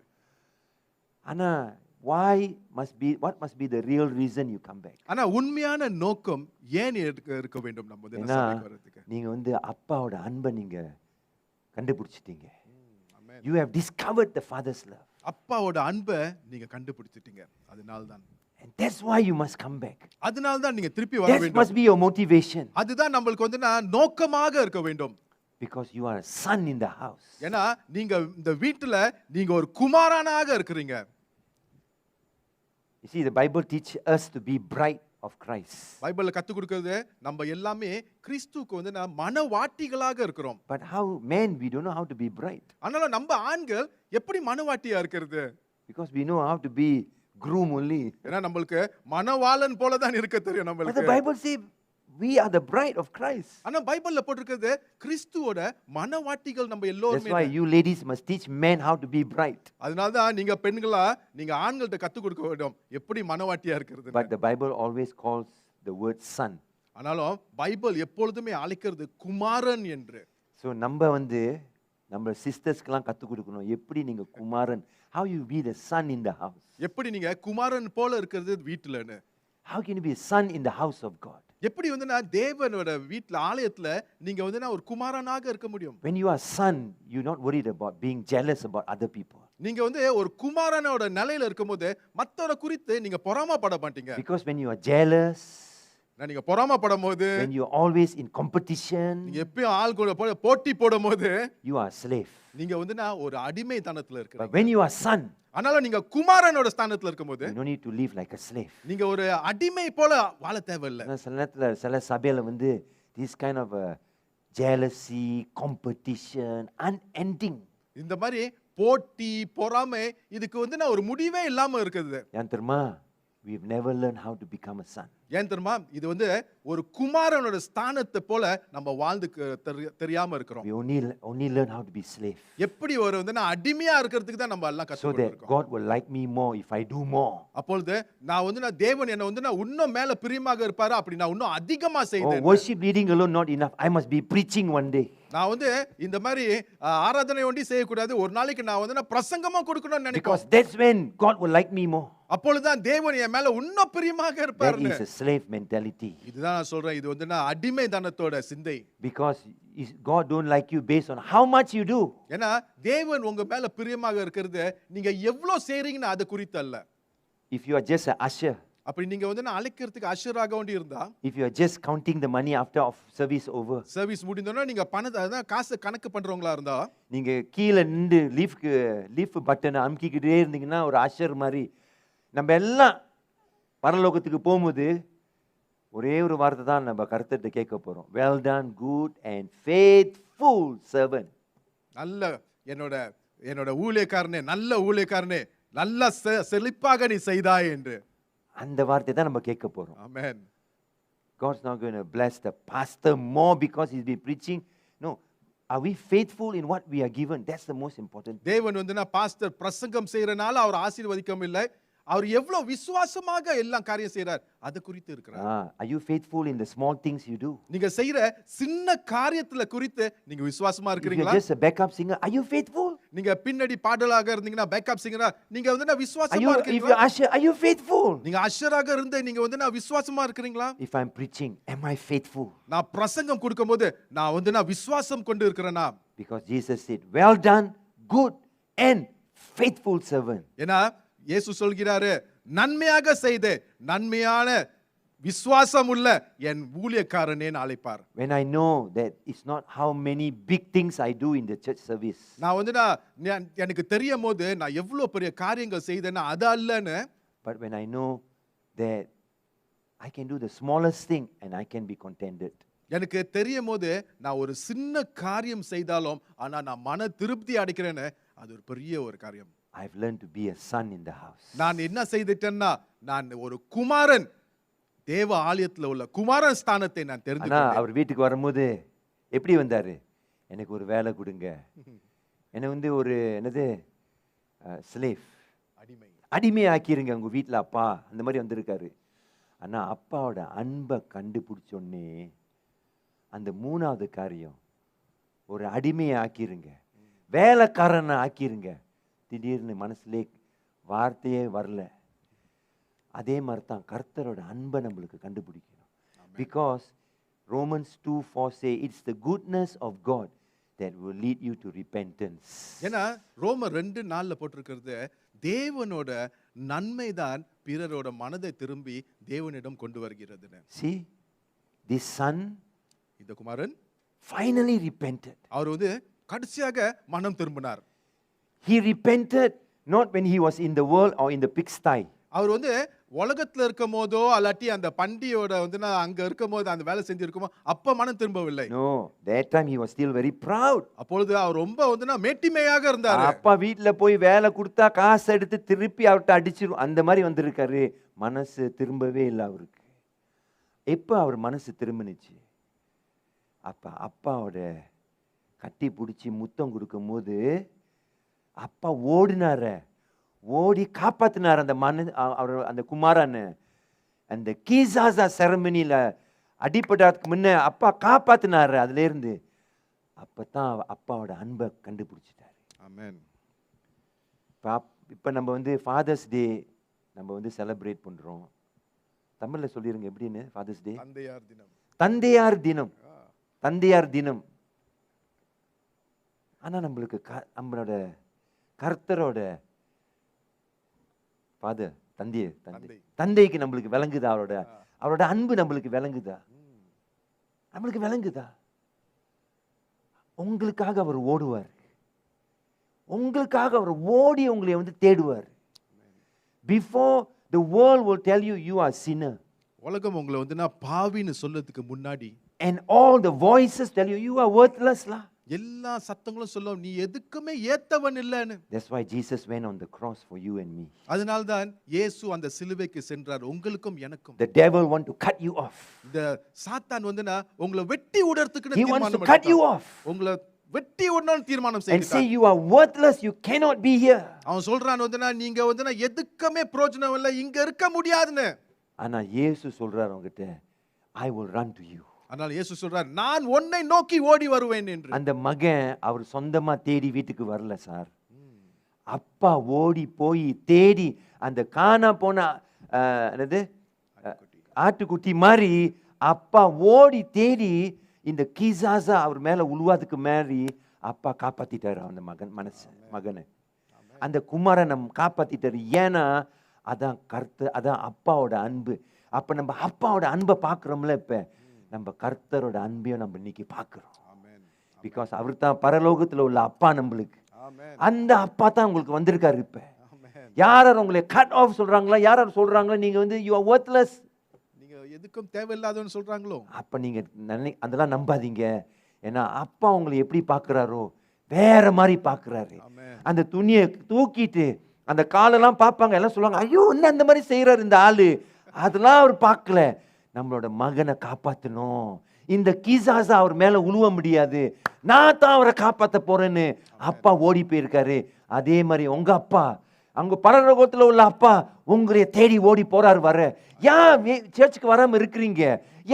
ஆனால் what must be the real reason you come back? ஆனா உண்மையான நோக்கம் ஏன் இருக்க வேண்டும் நம்ம சபைக்கு வரதுக்கு? நீங்க வந்து அப்பாவோட அன்பை நீங்க கண்டுபிடிச்சிட்டீங்க. You have discovered the father's love. அப்பாவோட அன்பை நீங்க கண்டுபிடிச்சிட்டீங்க. அதனால்தான். And that's why you must come back. அதனால்தான் நீங்க திருப்பி வர வேண்டும். That must be your motivation. அதுதான் நம்மளுக்கு வந்து நோக்கமாக இருக்க வேண்டும். Because you are a son in the house. ஏன்னா நீங்க இந்த வீட்டுல நீங்க ஒரு குமாரனாக இருக்கிறீங்க. You see, the Bible teaches us to be bride of Christ. பைபிள்ல கத்து கொடுக்கிறது நம்ம எல்லாமே கிறிஸ்துவுக்கு வந்து மனவாட்டிகளாக இருக்கிறோம். But how men we don't know how to be bride. ஆனால நம்ம ஆண்கள் எப்படி மனவாட்டியா இருக்கிறது? Because we know how to be groom only. ஏன்னா நம்மளுக்கு மனவாளன் போல தான் இருக்க தெரியும் நம்மளுக்கு. But the Bible says we are the bride of Christ. ஆனா பைபிள்ல போட்டிருக்கிறது கிறிஸ்துவோட மனவாட்டிகள் நம்ம எல்லாரும். That's why you ladies must teach men how to be bride. அதனால தான் நீங்க பெண்களா நீங்க ஆண்கள்ட்ட கத்து கொடுக்க வேண்டும் எப்படி மனவாட்டியா இருக்கிறது. But the Bible always calls the word son. ஆனாலும் பைபிள் எப்பொழுதுமே அழைக்கிறது குமாரன் என்று. ஸோ நம்ம வந்து நம்ம சிஸ்டர்ஸ்க்கெல்லாம் கற்றுக் கொடுக்கணும் எப்படி நீங்கள் குமாரன், how you be the son in the house. எப்படி நீங்க குமாரன் போல இருக்கிறது வீட்டுலன்னு. How can you be a son in the house of God? எப்படி வந்துன்னா தேவனோட வீட்டுல ஆலயத்துல நீங்க வந்துன்னா ஒரு குமாரனாக இருக்க முடியும். When you are son, you're not worried about being jealous about other people. நீங்க வந்து ஒரு குமாரனோட நிலையில இருக்கும்போது மத்தவரை குறித்து நீங்க பொறாமைப்பட மாட்டீங்க. Because when you are jealous, நீங்க பொறாமைப்படும் போது, when you're always in competition, நீங்க எப்பயும் ஆள் கூட போட்டி போடும்போது you are a slave. நீங்க வந்துன்னா ஒரு அடிமைத்தனத்துல But இருக்கிறீங்க. when you are son, ஆனாலும் நீங்க குமாரனோட ஸ்தானத்துல இருக்கும்போது you don't need to live like a slave. நீங்க ஒரு அடிமை போல வாழ தேவையில்லை. ஆனா சில நேரத்துல சில சபையில வந்து this kind of a jealousy, competition, unending. இந்த மாதிரி போட்டி பொறாமை இதுக்கு வந்து நான் ஒரு முடிவே இல்லாம இருக்குது. ஏன் தெரியுமா? We've never learned how to become a son. ஏன் தெரியுமா? இது வந்து ஒரு குமாரனோட ஸ்தானத்தை போல நம்ம வாழ்ந்து தெரியாம இருக்கிறோம். We only learn how to be slave. எப்படி ஒரு வந்து நான் அடிமையா இருக்கிறதுக்கு தான் நம்ம எல்லாம் So கத்துக்கிட்டு that இருக்கோம். God will like me more if I do more. அப்பொழுது நான் வந்து நான் தேவன் என்ன வந்து நான் இன்னும் மேல பிரியமாக இருப்பாரு, அப்படி நான் இன்னும் அதிகமா Oh, செய்தேன். worship leading alone not enough. I must be preaching one day. நான் வந்து இந்த மாதிரி ஆராதனை ஒண்டி செய்யக்கூடாது, ஒரு நாளைக்கு நான் வந்து நான் பிரசங்கமா கொடுக்கணும்னு Because நினைக்கிறேன். that's when God will like me more. அப்பொழுதுதான் தேவன் என் மேல இன்னும் பிரியமாக That இருப்பாருன்னு. is a slave mentality. இதுதான் நான் சொல்றேன், இது வந்து நான் அடிமைத்தனத்தோட சிந்தை. Because God don't like you based on how much you do. ஏன்னா தேவன் உங்க மேல பிரியமாக இருக்கிறது நீங்க எவ்வளவு செய்றீங்கன்னு அது குறித்து அல்ல. If you are just an usher, அப்படி நீங்க வந்து நான் அழைக்கிறதுக்கு அஷராக வேண்டி இருந்தா, if you are just counting the money after of service over, service முடிந்தோன்னா நீங்க பணத்தை அதான் காசு கணக்கு பண்றவங்களா இருந்தா, நீங்க கீழே நின்று லீஃப் பட்டனை அமுக்கிக்கிட்டே இருந்தீங்கன்னா ஒரு அஷர் மாதிரி நம்ம எல்லாம் பரலோகத்துக்கு போகும்போது ஒரே ஒரு வார்த்தை தான் நம்ம கருத்தை கேட்க போறோம். Well done, good and faithful servant. நல்ல என்னோட ஊழியக்காரனே, நல்ல ஊழியக்காரனே, நல்ல செழிப்பாக நீ செய்தாய் என்று. அந்த வார்த்தை தான் நம்ம கேட்க போறோம். ஆமென். God's not going to bless the pastor more because he's been preaching. No. Are we faithful in what we are given? That's the most important thing. தேவன் வந்து நான் பாஸ்டர் பிரசங்கம் செய்யறனால அவர் ஆசீர்வதிக்கவும் இல்லை, அவர் எவ்வளவு விசுவாசமாக எல்லாம் காரியம் செய்றார் அது குறித்து இருக்கிறார். Are you faithful in the small things you do? நீங்க செய்யற சின்ன காரியத்துல குறித்து நீங்க விசுவாசமா If you're இருக்கிறீங்களா? just a backup singer, are you faithful? நீங்க பின்னடி பாடலாக இருந்தீங்கன்னா, பேக்கப் சிங்கரா நீங்க வந்து நான் Are விசுவாசமா you, if இருக்கீங்களா? you're usher, are you faithful? நீங்க அஷராக இருந்து நீங்க வந்து நான் விசுவாசமா இருக்கிறீங்களா? If I'm preaching, am I faithful? நான் பிரசங்கம் கொடுக்கும்போது நான் வந்து நான் விசுவாசம் கொண்டு இருக்கிறேனா? Because Jesus said, well done, good and faithful servant. ஏன்னா இயேசு சொல்கிறாரு, நன்மையாக செய்து நன்மையான விசுவாசம் உள்ள என் ஊழியக்காரனே அழைப்பார். When I know that it's not how many big things I do in the church service. நான் வந்து எனக்கு தெரியும் போது நான் எவ்வளவு பெரிய காரியங்கள் செய்தேன்னா அது அல்லன்னு. But when I know that I can do the smallest thing and I can be contented. எனக்கு தெரியும் போது நான் ஒரு சின்ன காரியம் செய்தாலும் ஆனா நான் மன திருப்தி அடைக்கிறேன்னு, அது ஒரு பெரிய ஒரு காரியம். I've learned to be a son in the house. நான் என்ன செய்துட்டேன்னா நான் ஒரு குமாரன், தேவ ஆலயத்துல உள்ள குமாரன் ஸ்தானத்தை நான் ஆனா தெரிஞ்சுக்கிட்டேன். அவர் வீட்டுக்கு வரும்போது எப்படி வந்தாரு? எனக்கு ஒரு வேலை கொடுங்க, என்னை வந்து ஒரு என்னது ஸ்லேவ் அடிமை. அடிமை ஆக்கிருங்க உங்க வீட்டில் அப்பா, அந்த மாதிரி வந்திருக்காரு. ஆனா அப்பாவோட அன்பை கண்டுபிடிச்சோன்னே அந்த மூணாவது காரியம், ஒரு அடிமையை ஆக்கிருங்க, வேலைக்காரனை ஆக்கிருங்க, திடீர்னு மனசுலே வார்த்தையே வரல. அதே மாதிரி தான் கர்த்தரோட அன்பை நம்மளுக்கு கண்டுபிடிக்கணும். Because Romans 2:4 say it's the goodness of God that will lead you to repentance. ஏன்னா ரோமர் 2:4 போட்டிருக்கிறது, தேவனோட நன்மைதான் பிறரோட மனதை திரும்பி தேவனிடம் கொண்டு வருகிறதுன்னு. See, this son இந்த குமாரன் finally repented. அவர் வந்து கடைசியாக மனம் திரும்பினார். He repented not when he was in the world or in the pigsty. அவர் வந்து உலகத்துல இருக்கும் போதோ அல்லாட்டி அந்த பண்டியோட வந்து நான் அங்க இருக்கும் போது அந்த வேலை செஞ்சு இருக்குமோ அப்ப மனம் திரும்பவில்லை. No, that time he was still very proud. அப்பொழுது அவர் ரொம்ப வந்து நான் மேட்டிமையாக இருந்தாரு. அப்பா வீட்டுல போய் வேலை கொடுத்தா காசு எடுத்து திருப்பி அவர்கிட்ட அடிச்சிரும், அந்த மாதிரி வந்திருக்காரு. மனசு திரும்பவே இல்லை அவருக்கு. எப்ப அவர் மனசு திரும்பினுச்சு? அப்ப அப்பாவோட கட்டி பிடிச்சி முத்தம் கொடுக்கும் போது அப்பா ஓடினார, ஓடி காப்பாத்தினார் அந்த அவர் அந்த குமாரன்னு. அந்த கீசாசா செரமனியில அடிபடாததுக்கு முன்ன அப்பா காப்பாத்தினாரு அதுல இருந்து. அப்பதான் அப்பாவோட அன்பை கண்டுபிடிச்சிட்டாரு. ஆமென். இப்போ நம்ம வந்து ஃபாதர்ஸ் டே நம்ம வந்து செலிப்ரேட் பண்றோம். தமிழ்ல சொல்லிருங்க எப்படின்னு. ஃபாதர்ஸ் டே தந்தையார் தினம். தந்தையார் தினம். தந்தையார் தினம். ஆனா நம்மளுக்கு நம்மளோட கர்த்தரோட ஃபாதர் தந்தைக்கு நம்மளுக்கு விளங்குதா? அவரோட அன்பு நம்மளுக்கு விளங்குதா? நம்மளுக்கு விளங்குதா? உங்களுக்காக அவர் ஓடுவார். உங்களுக்காக அவர் ஓடி உங்களை வந்து தேடுவார். Before the world will tell you you are sinner. உலகம் உங்களை வந்து நான் பாவின்னு சொல்றதுக்கு முன்னாடி And all the voices tell you you are worthless lah. எல்லா சத்தங்களும் சொல்லும் நீ எதுக்குமே ஏத்தவன் இல்லன்னு. That's why Jesus went on the cross for you and me. அதனால்தான் இயேசு அந்த சிலுவைக்கு சென்றார் உங்களுக்கும் எனக்கும். The devil want to cut you off. இந்த சாத்தான் வந்துனா உங்களை வெட்டி உடைறதுக்கு He wants to cut you off. உங்களை வெட்டி உடணும்னு தீர்மானம் And say செய்கிறான். you are worthless, you cannot be here. அவன் சொல்றான் வந்துனா நீங்க வந்துனா எதுக்குமே பிரயோஜனம் இல்ல, இங்க இருக்க முடியாதுன்னு. ஆனா இயேசு சொல்றார் உங்ககிட்ட I will run to you. அதனால இயேசு சொல்றார் நான் உன்னை நோக்கி ஓடி வருவேன் என்று. அந்த மகன் அவர் சொந்தமா தேடி வீட்டுக்கு வரல சார். அப்பா ஓடி போய் தேடி அந்த காணா போன என்னது ஆட்டுக்குட்டி மாதிரி அப்பா ஓடி தேடி இந்த கீசாசா அவர் மேல உழுவாதுக்கு மாதிரி அப்பா காப்பாத்திட்டாரு அந்த மகனை. அந்த குமாரனை காப்பாத்திட்டாரு. ஏன்னா அதான் அதான் அப்பாவோட அன்பு. அப்ப நம்ம அப்பாவோட அன்பை பார்க்கிறோம்ல, இப்ப நம்ம கர்த்தரோட அன்பையும் நம்ம இன்னைக்கு பார்க்கிறோம். பிகாஸ் அவர் தான் பரலோகத்துல உள்ள அப்பா நம்மளுக்கு. அந்த அப்பா தான் உங்களுக்கு வந்திருக்காரு. இப்ப யார் உங்களை கட் ஆஃப் சொல்றாங்களா, யார் சொல்றாங்களோ நீங்க வந்து யூ ஆர் வொர்த்லெஸ், நீங்க எதுக்கும் தேவையில்லாதவன்னு சொல்றாங்களோ, அப்ப நீங்க அதெல்லாம் நம்பாதீங்க. ஏன்னா அப்பா உங்களை எப்படி பார்க்கிறாரோ வேற மாதிரி பார்க்கிறாரு. அந்த துணியை தூக்கிட்டு அந்த காலெல்லாம் பார்ப்பாங்க, எல்லாம் சொல்லுவாங்க ஐயோ என்ன அந்த மாதிரி செய்யறாரு இந்த ஆளு. அதெல்லாம் அவர் பார்க்கல. நம்மளோட மகனை காப்பாற்றணும். இந்த கீசாசா அவர் மேல உழுவ முடியாது, நான் தான் அவரை காப்பாற்ற போறேன்னு அப்பா ஓடி போயிருக்காரு. அதே மாதிரி உங்க அப்பா அங்க பரலோகத்துல உள்ள அப்பா உங்களை தேடி ஓடி போறாரு. வர ஏன் சர்ச்சுக்கு வராம இருக்கிறீங்க?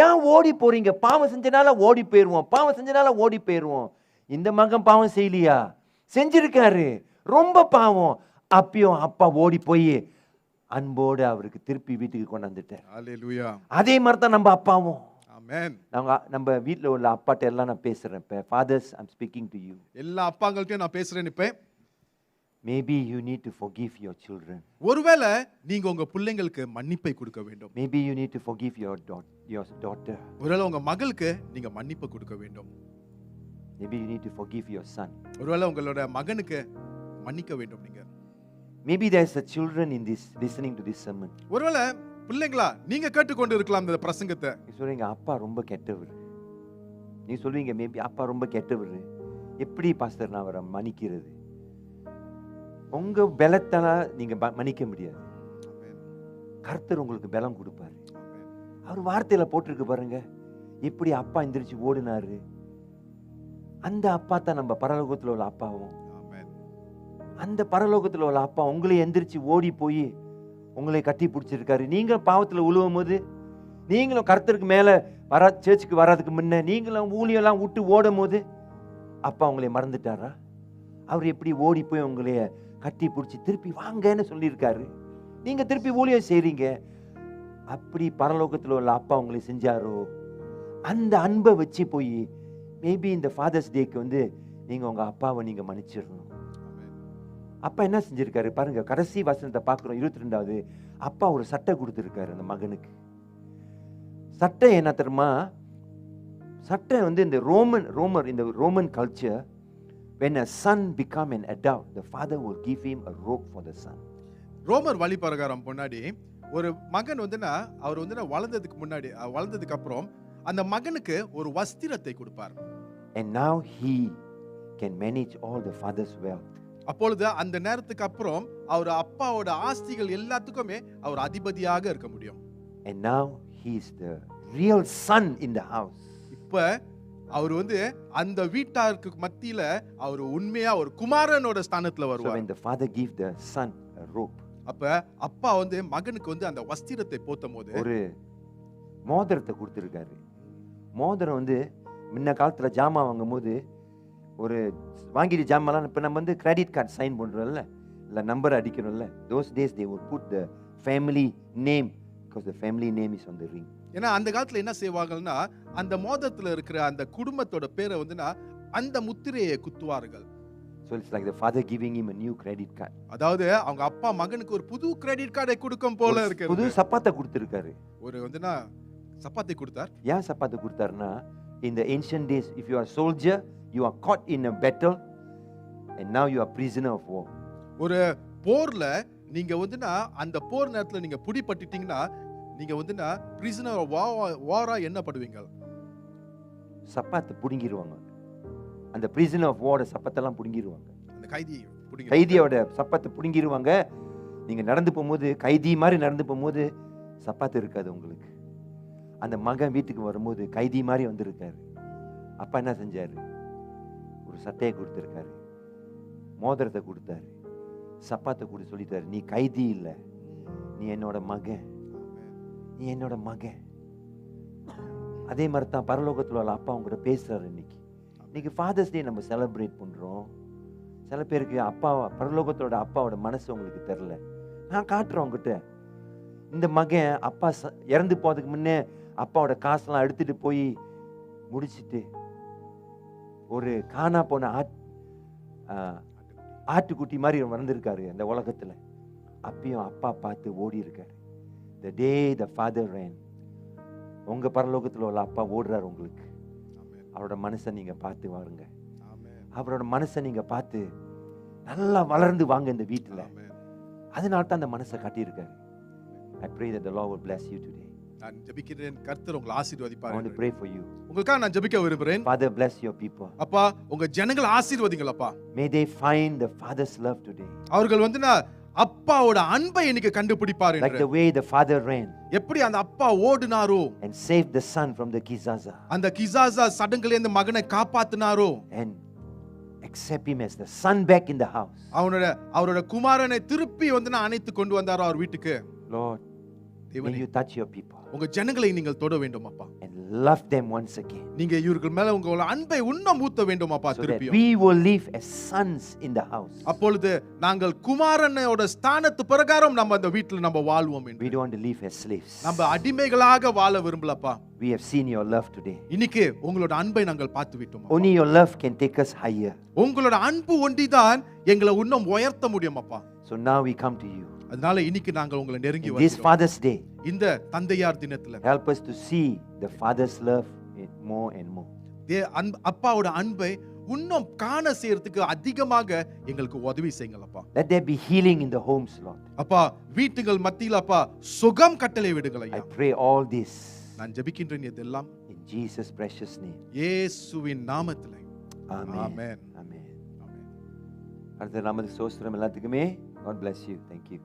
ஏன் ஓடி போறீங்க? பாவம் செஞ்சனால ஓடி போயிருவோம், பாவம் செஞ்சனால ஓடி போயிருவோம். இந்த மகன் பாவம் செய்யலையா? செஞ்சிருக்காரு, ரொம்ப பாவம். அப்பயும் அப்பா ஓடி போய் அன்போடு அவருக்கு திருப்பி வீட்டுக்கு கொண்டாந்துட்டார். ஹல்லேலூயா. அதே மாதிரி தான் நம்ம அப்பாவும். ஆமென். நம்ம வீட்டில் உள்ள அப்பாட்ட எல்லாம் நான் பேசுறேன். இப்போ fathers I am speaking to you. எல்லா அப்பாங்கள்ட்டையும் நான் பேசுறேன். இப்போ maybe you need to forgive your children. ஒருவேளை நீங்க உங்க பிள்ளைங்களுக்கு மன்னிப்பை கொடுக்க வேண்டும். Maybe you need to forgive your daughter. ஒருவேளை உங்க மகளுக்கு நீங்க மன்னிப்பு கொடுக்க வேண்டும். Maybe you need to forgive your son. ஒருவேளை உங்களோட மகனுக்கு மன்னிக்க வேண்டும் நீங்க. Maybe there's a children in this listening to this sermon. ஒருவேளை பிள்ளைங்களா நீங்க கேட்டுக்கொண்டு இருக்கலாம் இந்த பிரசங்கத்தை. நீ சொல்றீங்க அப்பா ரொம்ப கெட்டவர். நீ சொல்வீங்க மேபி அப்பா ரொம்ப கெட்டவர், எப்படி பாஸ்டர் நான் அவரை மன்னிக்கிறது? உங்க பலத்தால நீங்க மன்னிக்க முடியாது. கர்த்தர் உங்களுக்கு பலம் கொடுப்பாரு. அவர் வார்த்தையில போட்டிருக்கு பாருங்க, எப்படி அப்பா எந்திரிச்சு ஓடினாரு. அந்த அப்பா தான் நம்ம பரலோகத்துல உள்ள அப்பாவும். அந்த பரலோகத்துல உள்ள அப்பா உங்களை எந்திரிச்சு ஓடி போய் உங்களை கட்டி பிடிச்சிருக்காரு. நீங்க பாவத்துல உழுவும் போது, நீங்களும் கர்த்தருக்கு மேல சர்ச்சுக்கு வராதுக்கு முன்ன நீங்களும் ஊழியெல்லாம் விட்டு ஓடும் போது அப்பா உங்களை மறந்துட்டாரா? அவர் எப்படி ஓடி போய் உங்களைய கட்டி பிடிச்சி திருப்பி வாங்கன்னு சொல்லியிருக்காரு. நீங்க திருப்பி ஊழியம் செய்றீங்க. அப்படி பரலோகத்துல உள்ள அப்பா உங்களை செஞ்சாரோ, அந்த அன்பை வச்சு போய் மேபி இந்த ஃபாதர்ஸ் டேக்கு வந்து நீங்க உங்க அப்பாவை நீங்க மன்னிச்சிடணும். அப்பா என்ன செஞ்சிருக்காரு பாருங்க, கடைசி வசனத்தை பார்க்கிறோம் 22வது. அப்பா ஒரு சட்டை கொடுத்திருக்காரு அந்த மகனுக்கு. சட்டை என்ன தெரியுமா? சட்டை வந்து இந்த Roman culture, when a son become an adult, the father will give him a robe for the son. ரோமர் வழி பிரகாரம் முன்னாடி ஒரு மகன் வந்துனா அவர் வந்து வளர்ந்ததுக்கு அப்புறம் அந்த மகனுக்கு ஒரு வஸ்திரத்தை கொடுப்பார். And now he can manage all the father's wealth. அப்பொழுது அந்த நேரத்துக்கு அப்புறம் அவர் அப்பாவோட ஆஸ்திகள் எல்லாத்துக்குமே அவர் அதிபதியாக இருக்க முடியும். And now he is the real son in the house. இப்ப அவர் வந்து அந்த வீட்டாருக்கு மத்தியில அவர் உண்மையா ஒரு குமாரனோட ஸ்தானத்துல So வருவார். when the father give the son a robe, அப்ப அப்பா வந்து மகனுக்கு வந்து அந்த வஸ்திரத்தை போத்தும்போது ஒரு மோதிரத்தை கொடுத்திருக்காரு. மோதிரம் வந்து முன்ன காலத்தில் ஜாமான் வாங்கும்போது ஒரு வாங்கிட்டு ஜாமான்லாம் இப்போ நம்ம வந்து கிரெடிட் கார்டு சைன் பண்ணுறோம்ல, இல்லை number அடிக்கிறோம்ல, those days they would put the family name because the family name is on the ring. ஏன்னா அந்த காலத்துல என்ன செய்வாங்கன்னா அந்த மோதிரத்துல இருக்கிற அந்த குடும்பத்தோட பேரை வந்துனா அந்த முத்திரையை குத்துவார்கள். So it's like the father giving him a new credit card. அதாவது அவங்க அப்பா மகனுக்கு ஒரு புது கிரெடிட் கார்டை கொடுக்கும் போல புது இருக்கு. சப்பாத்தை கொடுத்துருக்காரு. ஒரு வந்துனா சப்பாத்தி கொடுத்தார். ஏன் சப்பாத்தை கொடுத்தாருன்னா, in the ancient days if you are a soldier you are caught in a battle and now you are prisoner of war. ஒரு போர்ல நீங்க வந்துனா அந்த போர் நேரத்துல நீங்க பிடிபட்டுட்டீங்கன்னா நீங்க வந்துனா prisoner of war என்ன பண்ணுவீங்க? சப்பாத்தை புடுங்கிடுவாங்க. அந்த prisoner of war சப்பாத்தெல்லாம் புடுங்கிடுவாங்க. அந்த கைதியோட சப்பாத்தை புடுங்கிடுவாங்க. நீங்க நடந்து போகும்போது கைதி மாதிரி நடந்து போகும்போது சப்பாத்து இருக்காது உங்களுக்கு. அந்த மகன் வீட்டுக்கு வரும்போது கைதி மாதிரி வந்திருக்காரு. அப்பா என்ன செஞ்சாரு? ஒரு சட்டையை கொடுத்துருக்காரு, மோதிரத்தை கொடுத்தாரு, சப்பாத்தை கூட சொல்லிட்டாரு, நீ கைதி இல்லை, நீ என்னோட மகன், நீ என்னோட மகன். அதே மாதிரி தான் பரலோகத்தில் உள்ள அப்பா உங்ககிட்ட பேசுறாரு. இன்னைக்கு ஃபாதர்ஸ் டே நம்ம செலிப்ரேட் பண்றோம். சில பேருக்கு அப்பா பரலோகத்தோட அப்பாவோட மனசு உங்களுக்கு தெரியல. நான் காட்டுறேன் உங்ககிட்ட. இந்த மகன் அப்பா இறந்து போறதுக்கு முன்னே அப்பாவோட காசெல்லாம் எடுத்துட்டு போய் முடிச்சிட்டு ஒரு காணா போன ஆட்டுக்குட்டி மாதிரி வந்திருக்காரு அந்த உலகத்துல. அப்பயும் அப்பா பார்த்து ஓடி இருக்காரு. The day the father ran. உங்க பரலோகத்துல உள்ள அப்பா ஓடுறாரு உங்களுக்கு. அவரோட மனசை நீங்க பார்த்து வாருங்க. அவரோட மனசை நீங்க பார்த்து நல்லா வளர்ந்து வாங்க இந்த வீட்டுல. அதனால தான் அந்த மனசை காட்டியிருக்காரு. I pray that the Lord will bless you today. நான் ஜெபிக்கிறேன், கர்த்தர் உங்களை ஆசீர்வதிப்பார். I want to pray for you. உங்களுக்காக நான் ஜெபிக்க விரும்புறேன். Father, bless your people. அப்பா உங்க ஜனங்களை ஆசீர்வதிங்கள் அப்பா. May they find the father's love today. அவர்கள் வந்துனா அப்பாவோட அன்பை இன்னைக்கு கண்டுபிடிப்பார் Like the way the father ran எப்படி அந்த அப்பா ஓடினாரோ and saved the son from the kizaza அந்த கிசாசா சடங்குல இருந்து மகனை காப்பாத்தினாரோ and accept him as the son back in the house. அவரோட குமாரனை திருப்பி வந்து அணைத்து கொண்டு வந்தாரோ அவர் வீட்டுக்கு. Lord, may you touch your people உங்க ஜனங்களை நீங்கள் தொட வேண்டும் அப்பா. and love them once again. நீங்க இவர்கள் மேல உங்க அன்பை இன்னும் ஊத்த வேண்டும் அப்பா. So that திருப்பி we will live as sons in the house. அப்பொழுது நாங்கள் குமாரனோட ஸ்தானத்து பிரகாரம் நம்ம அந்த வீட்டில் நம்ம வாழ்வோம். We don't want to live as slaves. நம்ம அடிமைகளாக வாழ விரும்பலப்பா. We have seen your love today. இன்னைக்கு உங்களோட அன்பை நாங்கள் பார்த்து விட்டோம். Only your love can take us higher. உங்களோட அன்பு ஒண்டிதான் எங்களை இன்னும் உயர்த்த முடியும் அப்பா. So now we come to you. அதனால இன்னைக்கு நாங்கள் உங்களை நெருங்கி This வருகிறோம். Father's Day, இந்த தந்தையார் தினத்துல help us to see the Father's love more and more. அப்பாவோட அன்பை இன்னும் காண செய்யறதுக்கு அதிகமாக எங்களுக்கு உதவி செய்யுங்கள் அப்பா. Let there be healing in the homes, Lord. அப்பா வீட்டுகள் மத்தியில் அப்பா சுகம் கட்டளை விடுங்கள் I ஐயா. pray all this நான் ஜெபிக்கின்றேன் இதெல்லாம் in Jesus' precious name. இயேசுவின் நாமத்திலே. Amen. Amen. Amen. அடுத்த நாமத்துக்கு ஸ்தோத்திரம் எல்லாத்துக்குமே. God bless you. Thank you.